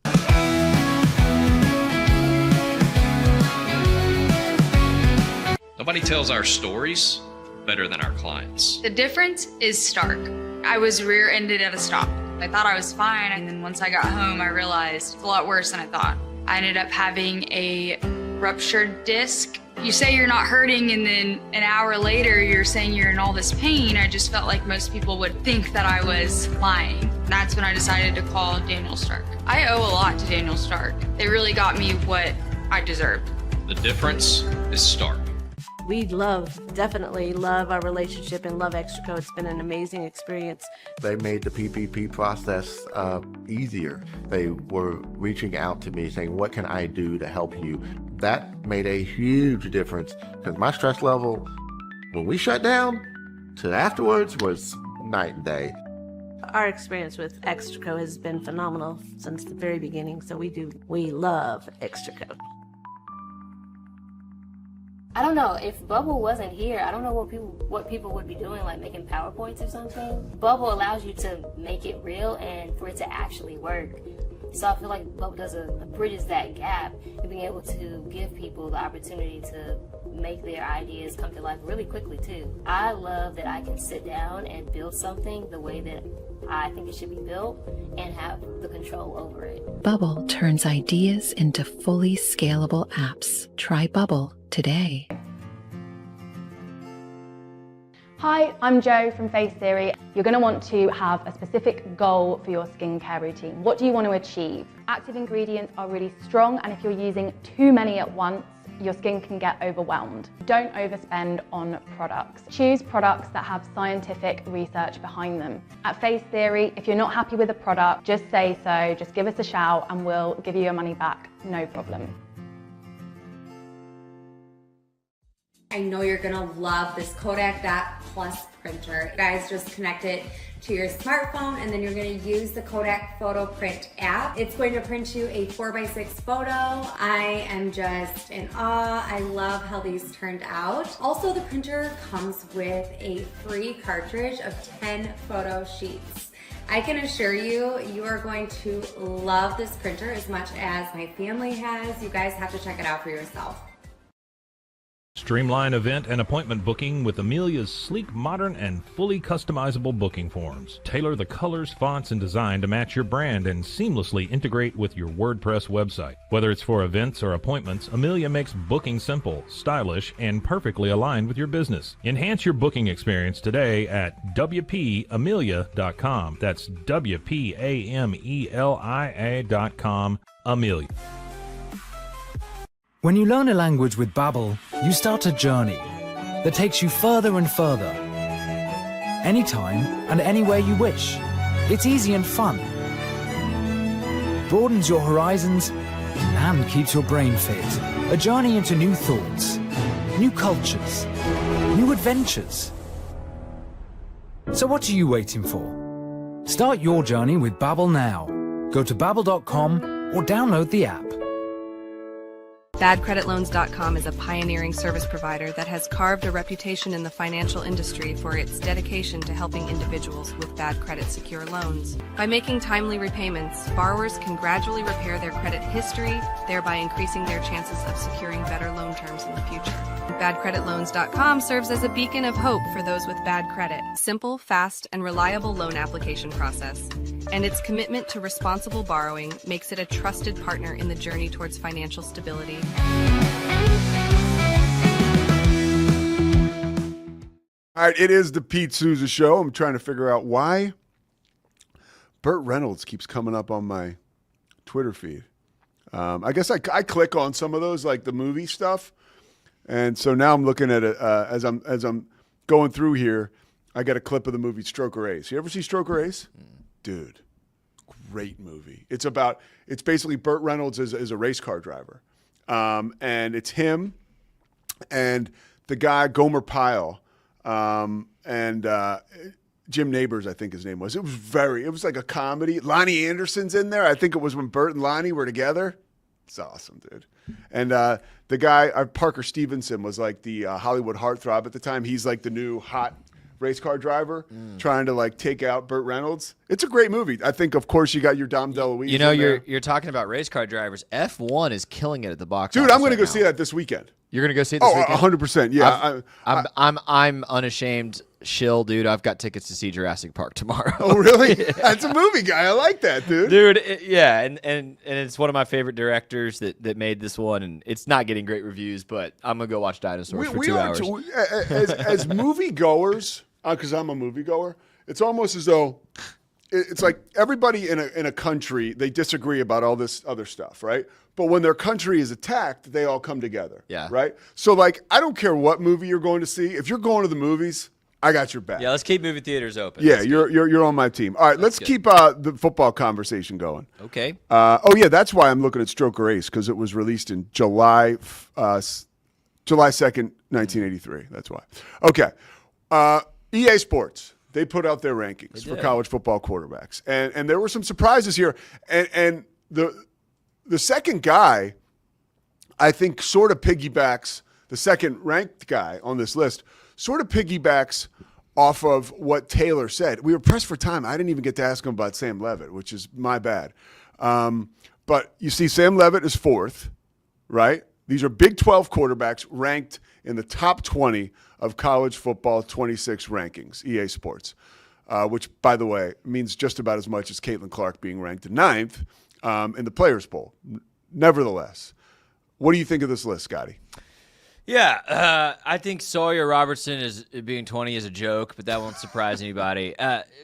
S2: Nobody tells our stories better than our clients.
S3: The difference is stark. I was rear-ended at a stop. I thought I was fine, and then once I got home, I realized it's a lot worse than I thought. I ended up having a ruptured disc. You say you're not hurting, and then an hour later, you're saying you're in all this pain. I just felt like most people would think that I was lying. That's when I decided to call Daniel Stark. I owe a lot to Daniel Stark. They really got me what I deserved.
S2: The difference is stark.
S4: We definitely love our relationship and love Extraco. It's been an amazing experience.
S5: They made the PPP process easier. They were reaching out to me saying, what can I do to help you? That made a huge difference because my stress level, when we shut down to afterwards, was night and day.
S4: Our experience with Extraco has been phenomenal since the very beginning, so we love Extraco.
S12: I don't know, if Bubble wasn't here, I don't know what people would be doing, like making PowerPoints or something. Bubble allows you to make it real and for it to actually work. So I feel like Bubble bridges that gap and being able to give people the opportunity to make their ideas come to life really quickly too. I love that I can sit down and build something the way that I think it should be built and have the control over it.
S6: Bubble turns ideas into fully scalable apps. Try Bubble today.
S13: Hi, I'm Jo from Face Theory. You're going to want to have a specific goal for your skincare routine. What do you want to achieve? Active ingredients are really strong, and if you're using too many at once, your skin can get overwhelmed. Don't overspend on products. Choose products that have scientific research behind them. At Face Theory, if you're not happy with a product, just say so, just give us a shout and we'll give you your money back, no problem.
S14: I know you're gonna love this Kodak Dot Plus printer. You guys just connect it to your smartphone and then you're gonna use the Kodak Photo Print app. It's going to print you a 4x6 photo. I am just in awe. I love how these turned out. Also, the printer comes with a free cartridge of 10 photo sheets. I can assure you, you are going to love this printer as much as my family has. You guys have to check it out for yourself.
S7: Streamline event and appointment booking with Amelia's sleek, modern, and fully customizable booking forms. Tailor the colors, fonts, and design to match your brand and seamlessly integrate with your WordPress website. Whether it's for events or appointments, Amelia makes booking simple, stylish, and perfectly aligned with your business. Enhance your booking experience today at WPAmelia.com. That's WPAMELIA.com. Amelia.
S15: When you learn a language with Babbel, you start a journey that takes you further and further. Anytime and anywhere you wish. It's easy and fun. Broadens your horizons and keeps your brain fit. A journey into new thoughts, new cultures, new adventures. So what are you waiting for? Start your journey with Babbel now. Go to babbel.com or download the app.
S16: BadCreditLoans.com is a pioneering service provider that has carved a reputation in the financial industry for its dedication to helping individuals with bad credit secure loans. By making timely repayments, borrowers can gradually repair their credit history, thereby increasing their chances of securing better loan terms in the future. BadCreditLoans.com serves as a beacon of hope for those with bad credit. Simple, fast, and reliable loan application process. And its commitment to responsible borrowing makes it a trusted partner in the journey towards financial stability.
S10: All right, it is the Pete Sousa Show. I'm trying to figure out why Burt Reynolds keeps coming up on my Twitter feed. I guess I click on some of those, like the movie stuff, and so now I'm looking at it as I'm going through here. I got a clip of the movie Stroker Ace. You ever see Stroker Ace? Dude, great movie. It's basically Burt Reynolds is a race car driver. And it's him and the guy Gomer Pyle and Jim Neighbors, I think his name was. It was like a comedy. Lonnie Anderson's in there. I think it was when Burt and Lonnie were together. It's awesome, dude. And the guy Parker Stevenson was like the Hollywood heartthrob at the time. He's like the new hot race car driver trying to like take out Burt Reynolds. It's a great movie. I think, of course, you got your Dom DeLuise.
S11: You know, you're talking about race car drivers. F1 is killing it at the box office.
S10: Dude, I'm going to go see that this weekend.
S11: You're going to go see it this weekend?
S10: 100%. Yeah.
S11: I'm unashamed shill, dude. I've got tickets to see Jurassic Park tomorrow.
S10: Oh, really? That's a movie guy. I like that, dude.
S11: Dude, and it's one of my favorite directors that made this one, and it's not getting great reviews, but I'm going to go watch dinosaurs for 2 hours.
S10: As movie goers, because I'm a movie goer, it's almost as though it's like everybody in a country, they disagree about all this other stuff, right? But when their country is attacked, they all come together.
S11: Yeah.
S10: Right? So, like, I don't care what movie you're going to see. If you're going to the movies, I got your back.
S11: Yeah, let's keep movie theaters open.
S10: Yeah, you're on my team. All right, let's keep the football conversation going.
S11: Okay.
S10: That's why I'm looking at Stroker Ace, because it was released in July 2nd, 1983. That's why. Okay. EA Sports, they put out their rankings for college football quarterbacks. And there were some surprises here. And the second guy, I think, sort of piggybacks, the second ranked guy on this list, sort of piggybacks off of what Taylor said. We were pressed for time. I didn't even get to ask him about Sam Levitt, which is my bad. But you see, Sam Levitt is 4th, right? These are Big 12 quarterbacks ranked in the top 20 of college football 26 rankings, EA Sports, which, by the way, means just about as much as Caitlin Clark being ranked 9th in the Players Poll. Nevertheless, what do you think of this list, Scotty?
S11: Yeah, I think Sawyer Robertson is being 20 is a joke, but that won't surprise anybody.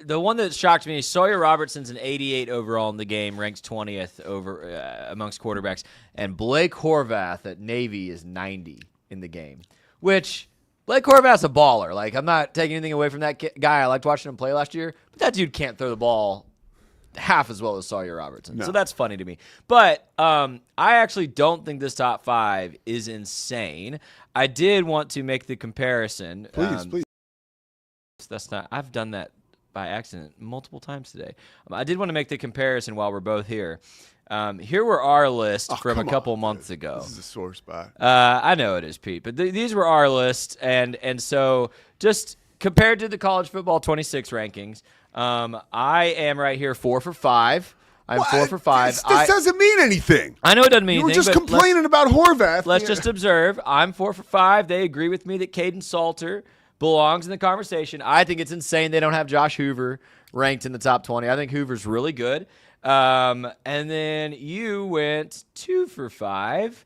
S11: The one that shocked me, Sawyer Robertson's an 88 overall in the game, ranks 20th over amongst quarterbacks, and Blake Horvath at Navy is 90 in the game, which Blake Horvath's a baller. Like, I'm not taking anything away from that guy. I liked watching him play last year, but that dude can't throw the ball half as well as Sawyer Robertson.
S10: No.
S11: So that's funny to me. But I actually don't think this top 5 is insane. I did want to make the comparison.
S10: Please.
S11: That's not. I've done that by accident multiple times today. I did want to make the comparison while we're both here. Here were our list from a couple months ago.
S10: This is a sore spot.
S11: I know it is, Pete, but these were our lists, and so just compared to the college football 26 rankings, I am right here 4 for 5. I'm 4 for 5.
S10: This doesn't mean anything.
S11: I know it doesn't mean
S10: anything. You were
S11: anything.
S10: just complaining about Horvath.
S11: Let's just observe. I'm 4 for 5. They agree with me that Caden Salter belongs in the conversation. I think it's insane they don't have Josh Hoover ranked in the top 20. I think Hoover's really good. And then you went 2 for 5.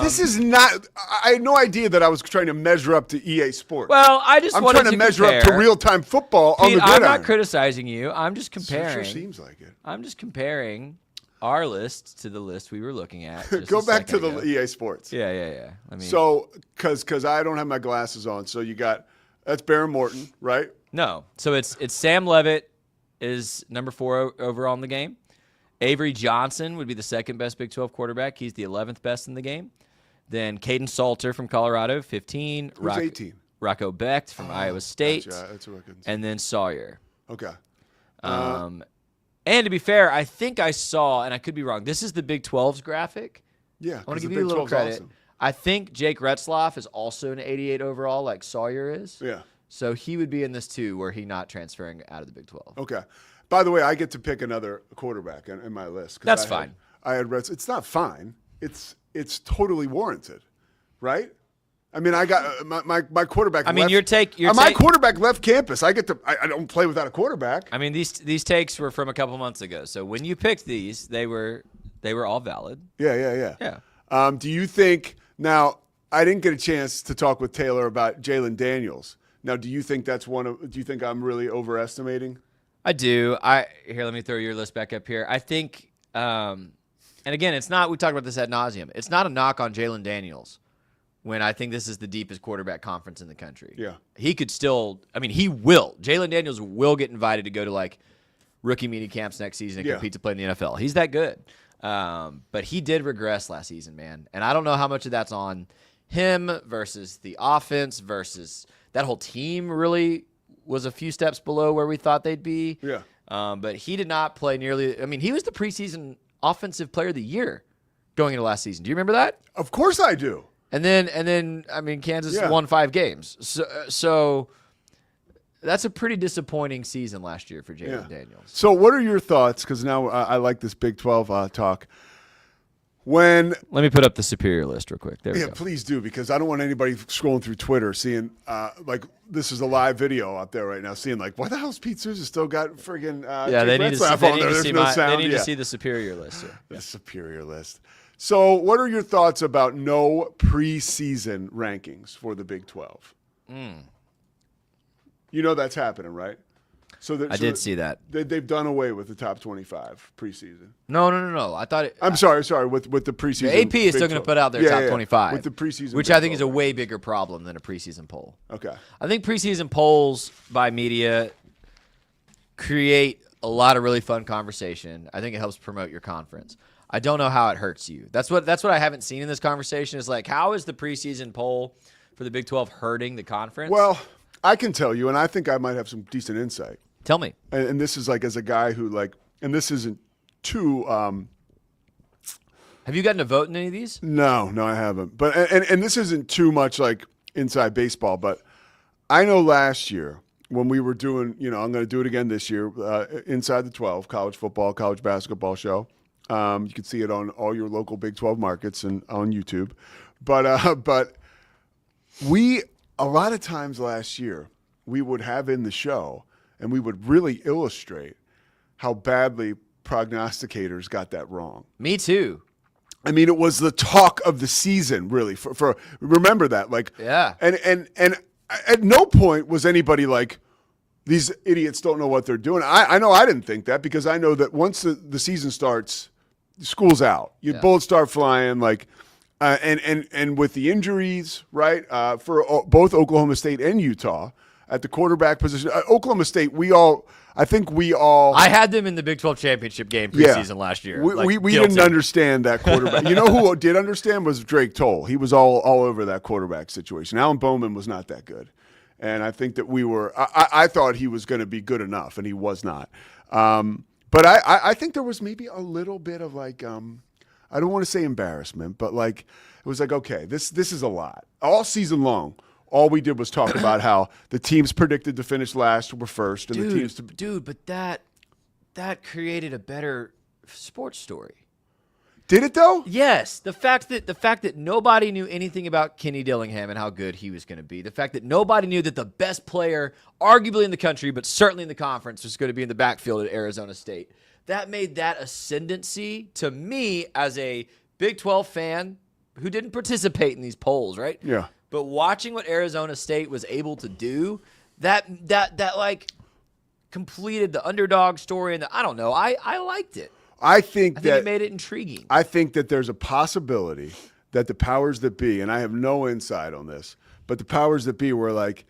S10: This is not. I had no idea that I was trying to measure up to EA Sports.
S11: Well, I'm
S10: trying to measure up to real-time football on the
S11: Pete,
S10: gridiron.
S11: I'm not criticizing you. I'm just comparing.
S10: Sure seems like it.
S11: I'm just comparing our list to the list we were looking at.
S10: Go back to the EA Sports.
S11: Yeah.
S10: So, because I don't have my glasses on, so that's Baron Morton, right?
S11: No. So it's Sam Levitt is number 4 overall in the game. Avery Johnson would be the second best Big 12 quarterback. He's the 11th best in the game. Then Caden Salter from Colorado, 15.
S10: Who's 18?
S11: Rocco Becht from Iowa State.
S10: Gotcha. That's what I couldn't see.
S11: And then Sawyer.
S10: Okay.
S11: And to be fair, I think I saw, and I could be wrong, this is the Big 12's graphic.
S10: Yeah,
S11: I want to give you a little credit. Awesome. I think Jake Retzloff is also an 88 overall, like Sawyer is.
S10: Yeah.
S11: So he would be in this too, were he not transferring out of the Big 12.
S10: Okay. By the way, I get to pick another quarterback in my list.
S11: That's fine.
S10: I had Retz. It's not fine. It's totally warranted, right? I mean, I got my quarterback.
S11: I mean,
S10: my quarterback left campus. I get to. I don't play without a quarterback.
S11: I mean, these takes were from a couple months ago. So when you picked these, they were all valid.
S10: Yeah. Do you think now? I didn't get a chance to talk with Taylor about Jalen Daniels. Now, do you think that's do you think I'm really overestimating?
S11: I do. Here, let me throw your list back up here. I think, and again, it's not. We talked about this ad nauseum. It's not a knock on Jalen Daniels. When I think this is the deepest quarterback conference in the country.
S10: Yeah.
S11: He could still, he will. Jalen Daniels will get invited to go to like rookie mini camps next season and compete to play in the NFL. He's that good. But he did regress last season, man. And I don't know how much of that's on him versus the offense versus that whole team really was a few steps below where we thought they'd be.
S10: Yeah.
S11: But he did not play nearly, he was the preseason offensive player of the year going into last season. Do you remember that?
S10: Of course I do.
S11: And then Kansas won 5 games. So that's a pretty disappointing season last year for Jalen Daniels.
S10: So what are your thoughts? Because now I like this Big 12 talk. Let
S11: me put up the superior list real quick. There we go.
S10: Please do, because I don't want anybody scrolling through Twitter seeing this is a live video out there right now, seeing like, why the hell's Pete Sousa still got friggin'
S11: they need
S10: to
S11: see the superior list.
S10: The superior list. So what are your thoughts about no preseason rankings for the Big 12? You know that's happening, right? So
S11: I did see that.
S10: They've done away with the top 25 preseason.
S11: No. I thought
S10: I'm sorry. With the preseason,
S11: the AP is still going to put out their top 25
S10: with the preseason,
S11: which I think is a way bigger problem than a preseason poll.
S10: Okay.
S11: I think preseason polls by media create a lot of really fun conversation. I think it helps promote your conference. I don't know how it hurts you. That's what I haven't seen in this conversation is like, how is the preseason poll for the Big 12 hurting the conference?
S10: Well, I can tell you, and I think I might have some decent insight.
S11: Tell me.
S10: And this is like as a guy who like, and this isn't too.
S11: Have you gotten a vote in any of these?
S10: No, I haven't. But and this isn't too much like inside baseball, but I know last year when we were doing, I'm going to do it again this year, Inside the 12, college football, college basketball show. You can see it on all your local Big 12 markets and on YouTube. But we, a lot of times last year, we would have in the show and we would really illustrate how badly prognosticators got that wrong.
S11: Me too.
S10: I mean, it was the talk of the season, really. For remember that, like,
S11: yeah.
S10: And at no point was anybody like, these idiots don't know what they're doing. I know I didn't think that because I know that once the season starts, school's out. Your bullets start flying, like, and with the injuries, right? For both Oklahoma State and Utah at the quarterback position, Oklahoma State, I had
S11: them in the Big 12 championship game preseason last year.
S10: We didn't understand that quarterback. You know who did understand was Drake Toll. He was all over that quarterback situation. Alan Bowman was not that good. And I think that I thought he was going to be good enough, and he was not. But I think there was maybe a little bit of like, I don't want to say embarrassment, but like, it was like, okay, this is a lot. All season long, all we did was talk about how the teams predicted to finish last were first. And the teams
S11: but that created a better sports story.
S10: Did it though?
S11: Yes. The fact that nobody knew anything about Kenny Dillingham and how good he was going to be. The fact that nobody knew that the best player, arguably in the country, but certainly in the conference, was going to be in the backfield at Arizona State. That made that ascendancy to me as a Big 12 fan who didn't participate in these polls, right?
S10: Yeah.
S11: But watching what Arizona State was able to do, that like completed the underdog story, and I don't know. I liked it.
S10: I think
S11: it made it intriguing.
S10: I think that there's a possibility that the powers that be, and I have no insight on this, but the powers that be were like,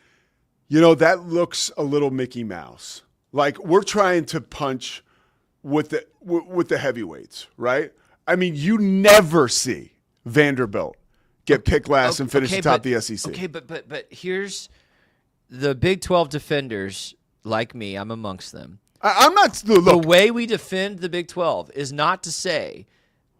S10: that looks a little Mickey Mouse. Like we're trying to punch with the heavyweights, right? I mean, you never see Vanderbilt get picked last and finish atop the SEC.
S11: Okay, but here's the Big 12 defenders like me. I'm amongst them.
S10: I'm not. Look,
S11: the way we defend the Big 12 is not to say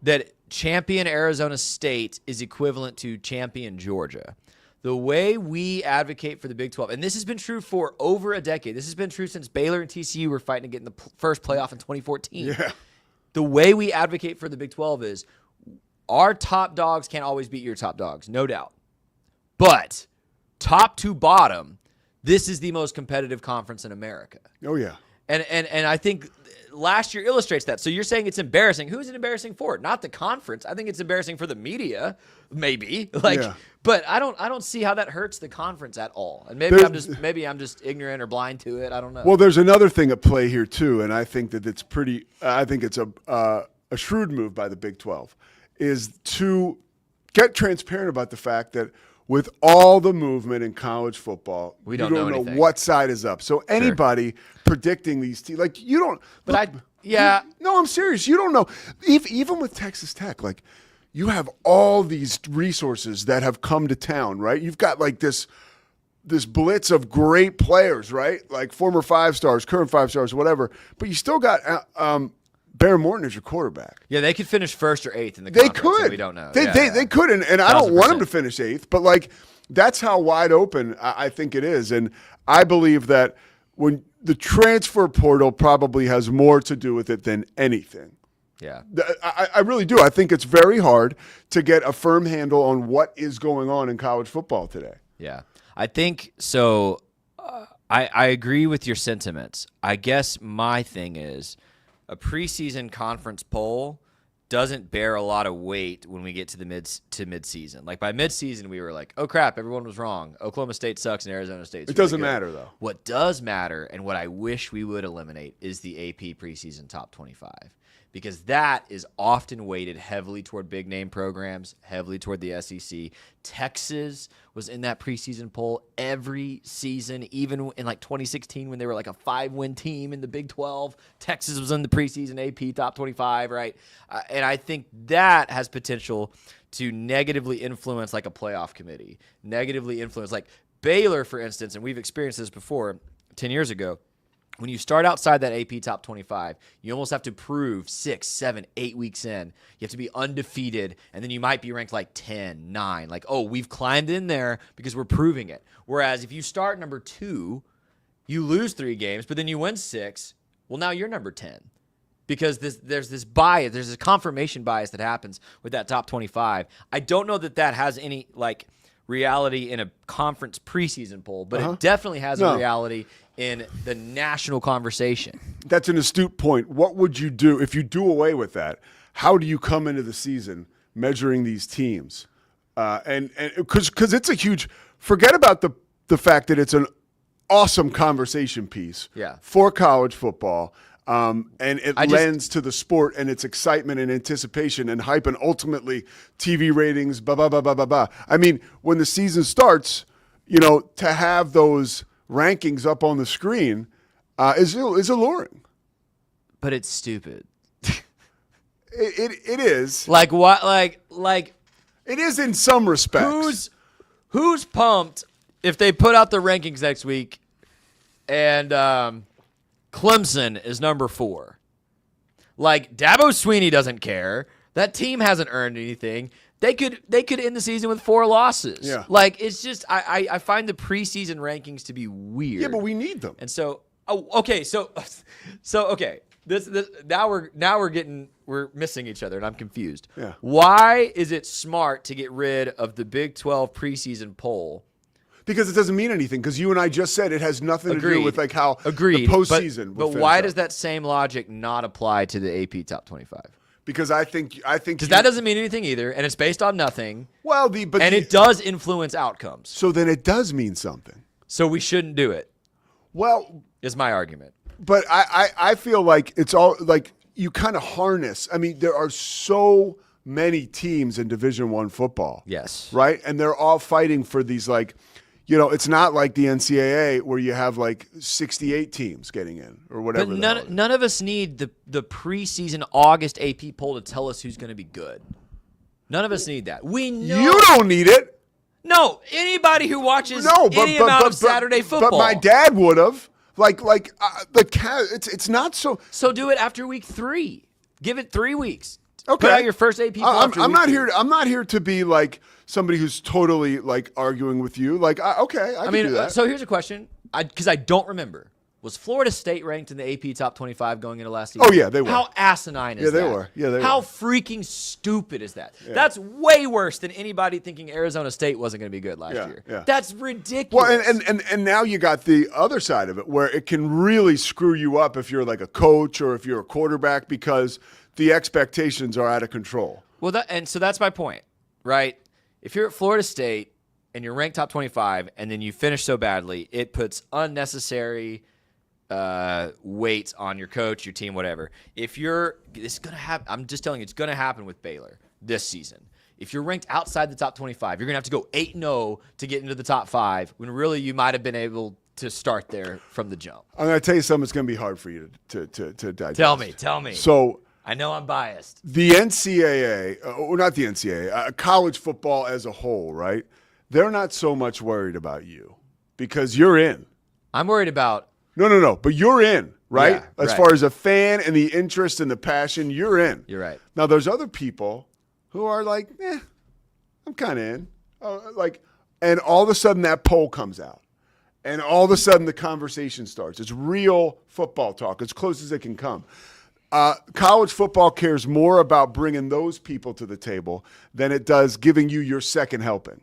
S11: that champion Arizona State is equivalent to champion Georgia. The way we advocate for the Big 12, and this has been true for over a decade. This has been true since Baylor and TCU were fighting to get in the first playoff in 2014.
S10: Yeah.
S11: The way we advocate for the Big 12 is our top dogs can't always beat your top dogs, no doubt. But top to bottom, this is the most competitive conference in America.
S10: Oh, yeah.
S11: And I think last year illustrates that. So you're saying it's embarrassing. Who's it embarrassing for? Not the conference. I think it's embarrassing for the media, maybe. But I don't see how that hurts the conference at all. And maybe I'm just ignorant or blind to it. I don't know.
S10: Well, there's another thing at play here too, and I think that it's I think it's a shrewd move by the Big 12 is to get transparent about the fact that with all the movement in college football,
S11: we don't know
S10: what side is up. So anybody predicting these teams, like you don't.
S11: But
S10: no, I'm serious. You don't know. Even with Texas Tech, like you have all these resources that have come to town, right? You've got like this blitz of great players, right? Like former 5-stars, current 5-stars, whatever. But you still got Baron Morton is your quarterback.
S11: Yeah, they could finish first or eighth in the conference.
S10: They could.
S11: We don't know.
S10: They could, and I don't want them to finish eighth, but like that's how wide open I think it is. And I believe that when the transfer portal probably has more to do with it than anything.
S11: Yeah.
S10: I really do. I think it's very hard to get a firm handle on what is going on in college football today.
S11: Yeah. I think so. I agree with your sentiments. I guess my thing is a preseason conference poll doesn't bear a lot of weight when we get to the mid-season. Like by mid-season, we were like, oh crap, everyone was wrong. Oklahoma State sucks and Arizona State's
S10: It doesn't
S11: really good.
S10: matter, though.
S11: What does matter, and what I wish we would eliminate, is the AP preseason top 25. Because that is often weighted heavily toward big-name programs, heavily toward the SEC. Texas was in that preseason poll every season, even in like 2016 when they were like a 5-win team in the Big 12. Texas was in the preseason AP top 25, right? And I think that has potential to negatively influence like a playoff committee, negatively influence like Baylor, for instance, and we've experienced this before 10 years ago. When you start outside that AP top 25, you almost have to prove 6, 7, 8 weeks in. You have to be undefeated, and then you might be ranked like 10, 9. Like, oh, we've climbed in there because we're proving it. Whereas if you start number 2, you lose 3 games, but then you win 6, well, now you're number 10. Because there's this bias, there's this confirmation bias that happens with that top 25. I don't know that has any, like, reality in a conference preseason poll, but it definitely has a reality in the national conversation.
S10: That's an astute point. What would you do if you do away with that? How do you come into the season measuring these teams? And because it's a huge – forget about the fact that it's an awesome conversation piece for college football. And it lends to the sport and its excitement and anticipation and hype and ultimately TV ratings, blah, blah, blah, blah, blah, blah. I mean, when the season starts, to have those rankings up on the screen is alluring.
S11: But it's stupid.
S10: It is.
S11: Like what? Like
S10: it is in some respects.
S11: Who's pumped if they put out the rankings next week and Clemson is number 4? Like Dabo Swinney doesn't care. That team hasn't earned anything. They could end the season with 4 losses.
S10: Yeah.
S11: Like it's just I find the preseason rankings to be weird.
S10: Yeah, but we need them.
S11: And so okay. This now we're missing each other and I'm confused.
S10: Yeah.
S11: Why is it smart to get rid of the Big 12 preseason poll?
S10: Because it doesn't mean anything. Because you and I just said it has nothing to do with like how the
S11: Agreed.
S10: postseason.
S11: But why does that same logic not apply to the AP top 25?
S10: Because I think
S11: because that doesn't mean anything either, and it's based on nothing.
S10: Well,
S11: it does influence outcomes.
S10: So then it does mean something.
S11: So we shouldn't do it.
S10: Well,
S11: is my argument.
S10: But I feel like it's all like you kind of harness. I mean, there are so many teams in Division I football.
S11: Yes.
S10: Right, and they're all fighting for these like. It's not like the NCAA where you have like 68 teams getting in or whatever.
S11: But none of us need the preseason August AP poll to tell us who's going to be good. None of us need that. We know
S10: you don't need it.
S11: No, anybody who watches any amount of Saturday football.
S10: But my dad would have. It's not so.
S11: So do it after week 3. Give it 3 weeks.
S10: Okay.
S11: Put out your first AP poll.
S10: I'm not here to be like somebody who's totally like arguing with you. Like, I can do that.
S11: So here's a question, because I don't remember. Was Florida State ranked in the AP top 25 going into last season?
S10: Oh yeah, they were.
S11: How asinine is that?
S10: Yeah, they were. Yeah, they were.
S11: How freaking stupid is that? Yeah. That's way worse than anybody thinking Arizona State wasn't going to be good last year.
S10: Yeah.
S11: That's ridiculous.
S10: Well, and now you got the other side of it where it can really screw you up if you're like a coach or if you're a quarterback because the expectations are out of control.
S11: Well, so that's my point, right? If you're at Florida State and you're ranked top 25 and then you finish so badly, it puts unnecessary weight on your coach, your team, whatever. This is going to happen. I'm just telling you, it's going to happen with Baylor this season. If you're ranked outside the top 25, you're going to have to go 8-0 to get into the top 5 when really you might have been able to start there from the jump.
S10: I'm going to tell you something that's going to be hard for you to digest.
S11: Tell me.
S10: So
S11: I know I'm biased.
S10: The NCAA, or not the NCAA, college football as a whole, right? They're not so much worried about you because you're in.
S11: I'm worried about.
S10: No. But you're in, right?
S11: Yeah,
S10: as far as a fan and the interest and the passion, you're in.
S11: You're right.
S10: Now, there's other people who are like, I'm kind of in. And all of a sudden that poll comes out. And all of a sudden the conversation starts. It's real football talk, as close as it can come. College football cares more about bringing those people to the table than it does giving you your second helping.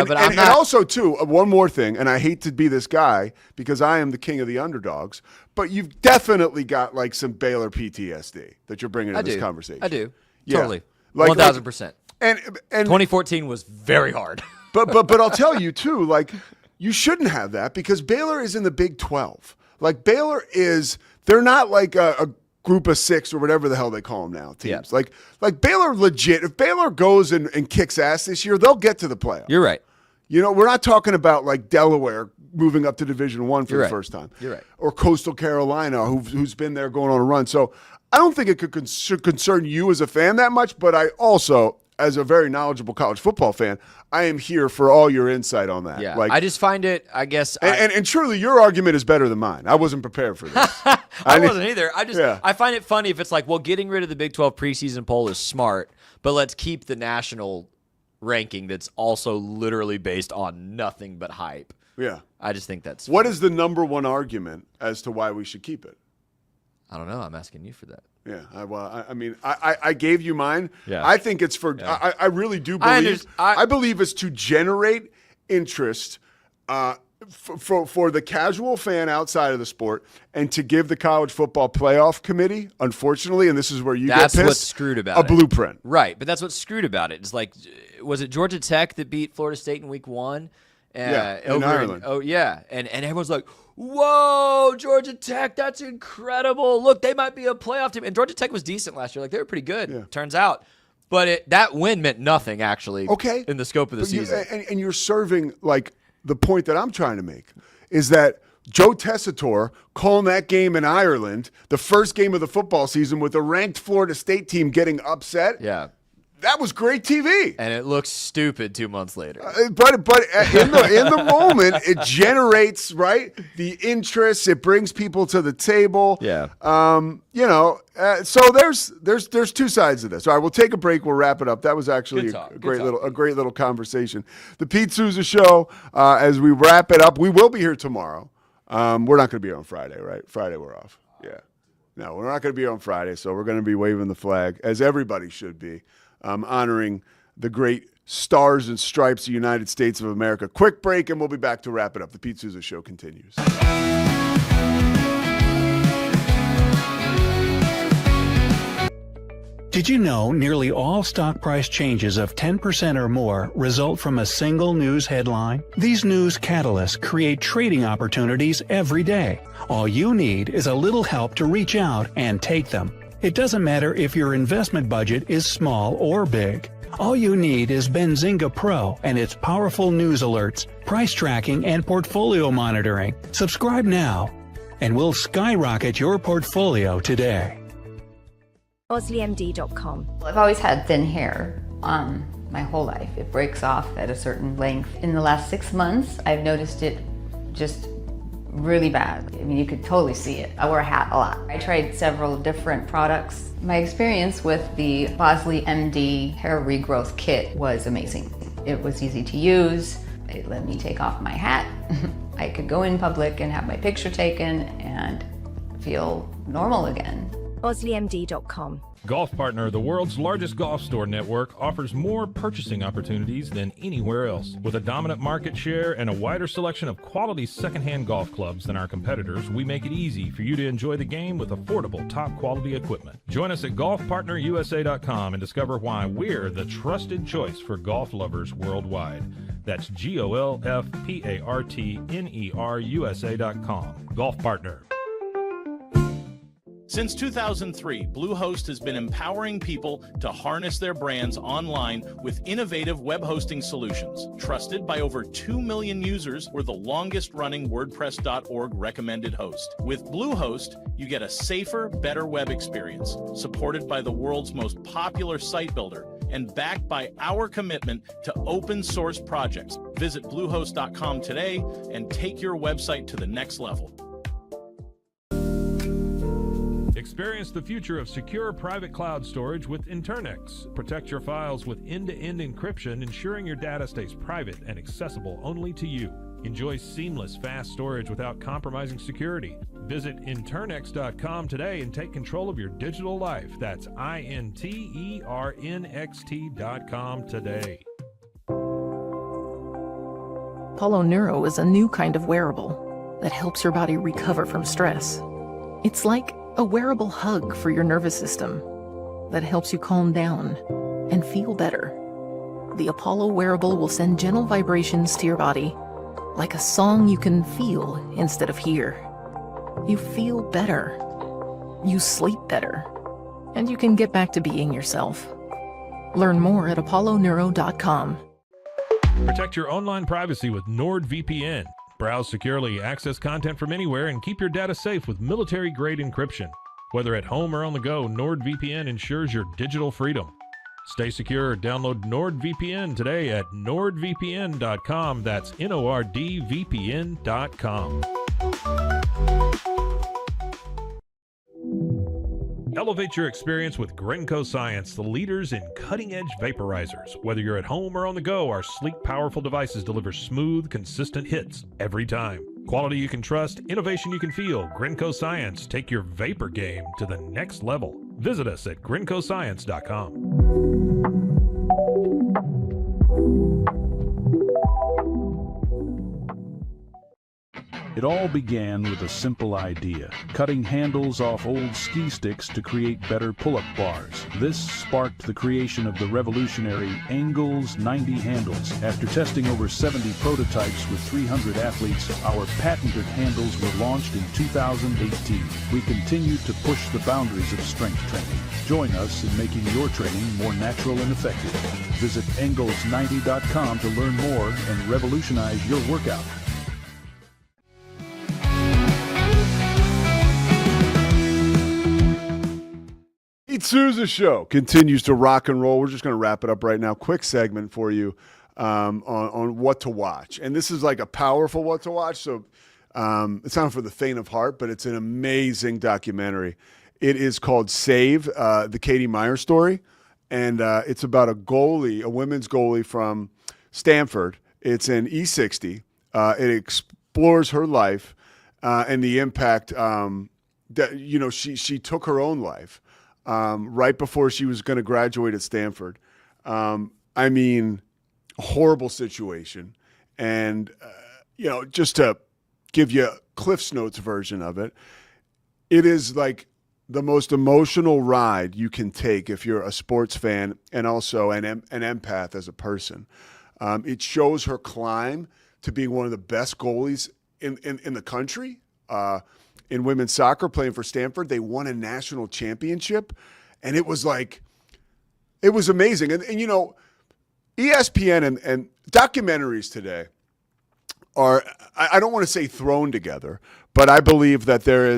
S11: but I'm not.
S10: And also, too, one more thing, and I hate to be this guy because I am the king of the underdogs, but you've definitely got like some Baylor PTSD that you're bringing to this conversation.
S11: I do.
S10: Yeah.
S11: Totally.
S10: Like,
S11: 1,000%.
S10: And
S11: 2014 was very hard.
S10: but I'll tell you, too, like, you shouldn't have that because Baylor is in the Big 12. Like, Baylor is, they're not like a group of 6 or whatever the hell they call them now, teams.
S11: Yeah.
S10: Like Baylor legit, if Baylor goes and kicks ass this year, they'll get to the playoffs.
S11: You're right.
S10: You know, we're not talking about like Delaware moving up to Division I for the first time.
S11: You're right.
S10: Or Coastal Carolina, who's been there going on a run. So I don't think it should concern you as a fan that much, but I also, as a very knowledgeable college football fan, I am here for all your insight on that.
S11: Yeah,
S10: like,
S11: I just find it, I guess.
S10: And truly, your argument is better than mine. I wasn't prepared for this.
S11: I wasn't either. I find it funny if it's like, well, getting rid of the Big 12 preseason poll is smart, but let's keep the national ranking that's also literally based on nothing but hype.
S10: Yeah.
S11: I just think that's
S10: What is the number one argument as to why we should keep it?
S11: I don't know. I'm asking you for that.
S10: Yeah, I gave you mine.
S11: Yeah.
S10: I think it's for.
S11: Yeah.
S10: I really do believe. I believe it's to generate interest for the casual fan outside of the sport, and to give the college football playoff committee, unfortunately, and this is where you
S11: That's
S10: get pissed,
S11: what's screwed about
S10: a
S11: it.
S10: blueprint.
S11: Right, but that's what's screwed about it. It's like, was it Georgia Tech that beat Florida State in week 1?
S10: In Ireland.
S11: And everyone's like, whoa, Georgia Tech, that's incredible. Look, they might be a playoff team. And Georgia Tech was decent last year. Like, they were pretty good, turns out. But that win meant nothing, actually, in the scope of the season.
S10: And you're serving, like, the point that I'm trying to make is that Joe Tessitore calling that game in Ireland, the first game of the football season, with a ranked Florida State team getting upset.
S11: Yeah.
S10: That was great TV.
S11: And it looks stupid 2 months later.
S10: But in the moment, it generates, right, the interest. It brings people to the table.
S11: Yeah.
S10: So there's two sides of this. All right, we'll take a break. We'll wrap it up. That was actually a great little conversation. The Pete Sousa Show. As we wrap it up, we will be here tomorrow. We're not going to be here on Friday, right? Friday we're off. Yeah. No, we're not going to be here on Friday, so we're going to be waving the flag, as everybody should be. Honoring the great stars and stripes of the United States of America. Quick break, and we'll be back to wrap it up. The Pete Sousa Show continues.
S17: Did you know nearly all stock price changes of 10% or more result from a single news headline? These news catalysts create trading opportunities every day. All you need is a little help to reach out and take them. It doesn't matter if your investment budget is small or big. All you need is Benzinga Pro and its powerful news alerts, price tracking, and portfolio monitoring. Subscribe now, and we'll skyrocket your portfolio today.
S18: OsleyMD.com. I've always had thin hair my whole life. It breaks off at a certain length. In the last 6 months, I've noticed it just really bad. I mean, you could totally see it. I wear a hat a lot. I tried several different products. My experience with the Bosley MD hair regrowth kit was amazing. It was easy to use. It let me take off my hat. I could go in public and have my picture taken and feel normal again.
S7: OsleyMD.com. Golf Partner, the world's largest golf store network, offers more purchasing opportunities than anywhere else. With a dominant market share and a wider selection of quality secondhand golf clubs than our competitors, we make it easy for you to enjoy the game with affordable, top-quality equipment. Join us at golfpartnerusa.com and discover why we're the trusted choice for golf lovers worldwide. That's GOLFPARTNERUSA.com. Golf Partner.
S19: Since 2003, Bluehost has been empowering people to harness their brands online with innovative web hosting solutions. Trusted by over 2 million users, we're the longest-running WordPress.org recommended host. With Bluehost, you get a safer, better web experience, supported by the world's most popular site builder, and backed by our commitment to open source projects. Visit Bluehost.com today and take your website to the next level.
S7: Experience the future of secure private cloud storage with Internex. Protect your files with end-to-end encryption, ensuring your data stays private and accessible only to you. Enjoy seamless, fast storage without compromising security. Visit Internex.com today and take control of your digital life. That's INTERNXT.com today.
S20: Apollo Neuro is a new kind of wearable that helps your body recover from stress. It's like a wearable hug for your nervous system that helps you calm down and feel better. The Apollo wearable will send gentle vibrations to your body, like a song you can feel instead of hear. You feel better, you sleep better, and you can get back to being yourself. Learn more at apolloneuro.com.
S7: Protect your online privacy with NordVPN. Browse securely, access content from anywhere, and keep your data safe with military-grade encryption. Whether at home or on the go, NordVPN ensures your digital freedom. Stay secure. Download NordVPN today at nordvpn.com. That's NORDVPN.com. Elevate your experience with Grenco Science, the leaders in cutting-edge vaporizers. Whether you're at home or on the go, our sleek, powerful devices deliver smooth, consistent hits every time. Quality you can trust, innovation you can feel. Grenco Science. Take your vapor game to the next level. Visit us at GrencoScience.com.
S21: It all began with a simple idea, cutting handles off old ski sticks to create better pull-up bars. This sparked the creation of the revolutionary Engels 90 handles. After testing over 70 prototypes with 300 athletes, our patented handles were launched in 2018. We continue to push the boundaries of strength training. Join us in making your training more natural and effective. Visit Engels90.com to learn more and revolutionize your workout.
S10: Pete Sousa Show continues to rock and roll. We're just going to wrap it up right now. Quick segment for you on what to watch. And this is like a powerful what to watch. So it's not for the faint of heart, but it's an amazing documentary. It is called Save, the Katie Meyer story. And it's about a goalie, a women's goalie from Stanford. It's an E60. It explores her life and the impact that, you know, she took her own life. Right before she was going to graduate at Stanford. I mean, a horrible situation. And, you know, just to give you a Cliff's Notes version of it, it is like the most emotional ride you can take if you're a sports fan and also an empath as a person. It shows her climb to being one of the best goalies in the country. In women's soccer, playing for Stanford, they won a national championship, and it was like, it was amazing. And you know, ESPN and documentaries today are, I don't want to say thrown together, but I believe that they're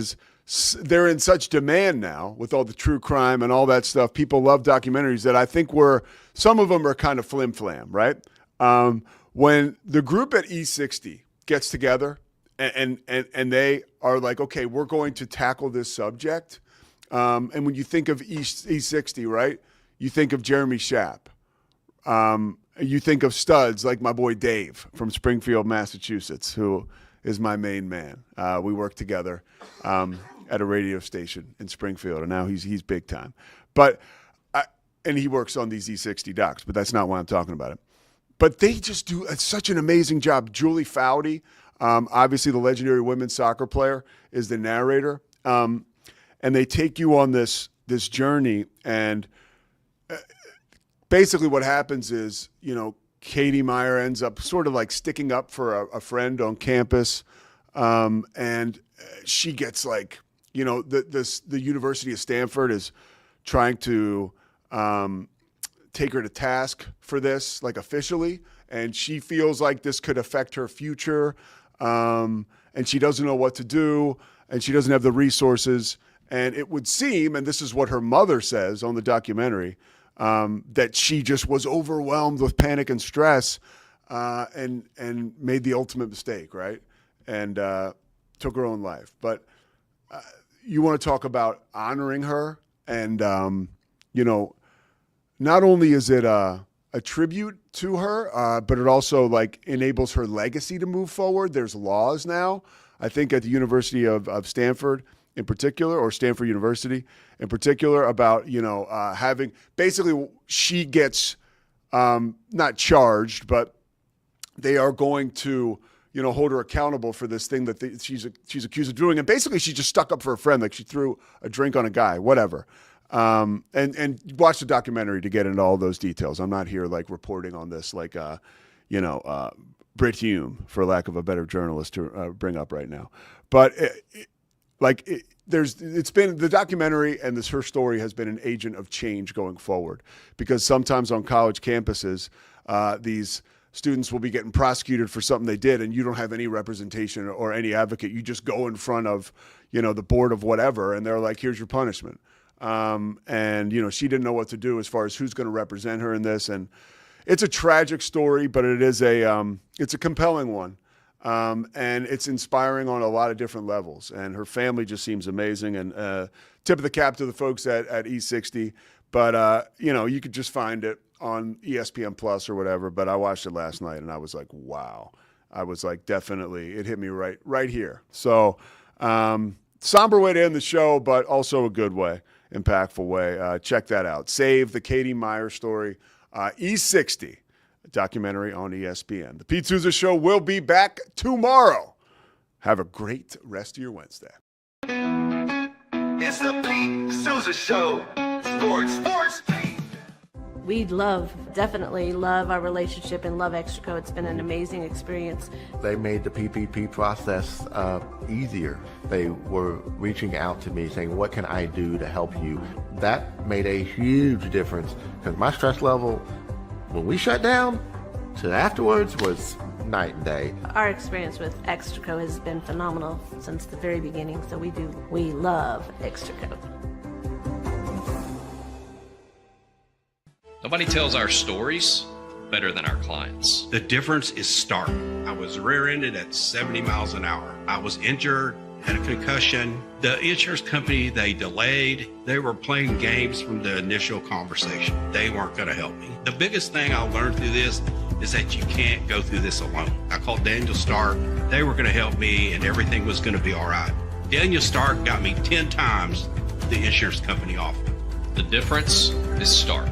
S10: in such demand now with all the true crime and all that stuff. People love documentaries that I think some of them are kind of flim-flam, right? When the group at E60 gets together, and they are like, okay, we're going to tackle this subject. And when you think of E60, right, you think of Jeremy Schaap. You think of studs like my boy Dave from Springfield, Massachusetts, who is my main man. We worked together at a radio station in Springfield, and now he's big time. And he works on these E60 docs, but that's not why I'm talking about it. But they just do such an amazing job. Julie Foudy, obviously the legendary women's soccer player, is the narrator. And they take you on this journey. And basically what happens is, you know, Katie Meyer ends up sort of like sticking up for a friend on campus. And she gets like, you know, the University of Stanford is trying to take her to task for this, like officially. And she feels like this could affect her future. And she doesn't know what to do, and she doesn't have the resources. And it would seem, and this is what her mother says on the documentary, that she just was overwhelmed with panic and stress, and made the ultimate mistake, right? And took her own life. But you want to talk about honoring her, and you know, not only is it a tribute to her, but it also like enables her legacy to move forward. There's laws now, I think, at the University of Stanford in particular, or Stanford University in particular, about, you know, having, basically she gets not charged, but they are going to, hold her accountable for this thing that she's accused of doing. And basically, she just stuck up for a friend, like she threw a drink on a guy, whatever. And watch the documentary to get into all those details. I'm not here like reporting on this like, Brit Hume, for lack of a better journalist to bring up right now. But it's been the documentary, and her story has been an agent of change going forward, because sometimes on college campuses, these students will be getting prosecuted for something they did, and you don't have any representation or any advocate. You just go in front of, the board of whatever, and they're like, here's your punishment. And she didn't know what to do as far as who's going to represent her in this. And it's a tragic story, but it's a compelling one. And it's inspiring on a lot of different levels. And her family just seems amazing. And tip of the cap to the folks at E60. But, you could just find it on ESPN Plus or whatever. But I watched it last night, and I was like, wow. I was like, definitely, it hit me right here. So somber way to end the show, but also a good way, impactful way. Check that out. Save the Katie Meyer story. E60. Documentary on ESPN. The Pete Sousa Show will be back tomorrow. Have a great rest of your Wednesday.
S1: It's the Pete Sousa Show. Sports.
S4: We definitely love our relationship and love Extraco. It's been an amazing experience.
S5: They made the PPP process easier. They were reaching out to me saying, what can I do to help you? That made a huge difference, because my stress level, when we shut down to afterwards, was night and day.
S4: Our experience with Extraco has been phenomenal since the very beginning, so we love Extraco.
S2: Nobody tells our stories better than our clients.
S22: The difference is stark. I was rear-ended at 70 miles an hour. I was injured, had a concussion. The insurance company, they delayed. They were playing games from the initial conversation. They weren't going to help me. The biggest thing I learned through this is that you can't go through this alone. I called Daniel Stark. They were going to help me, and everything was going to be all right. Daniel Stark got me 10 times the insurance company offered.
S2: The difference is Stark.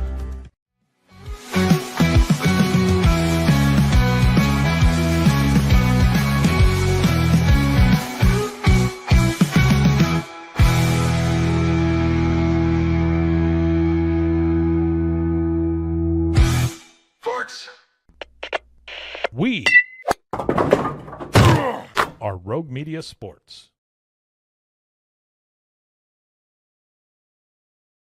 S7: We are Rogue Media Sports.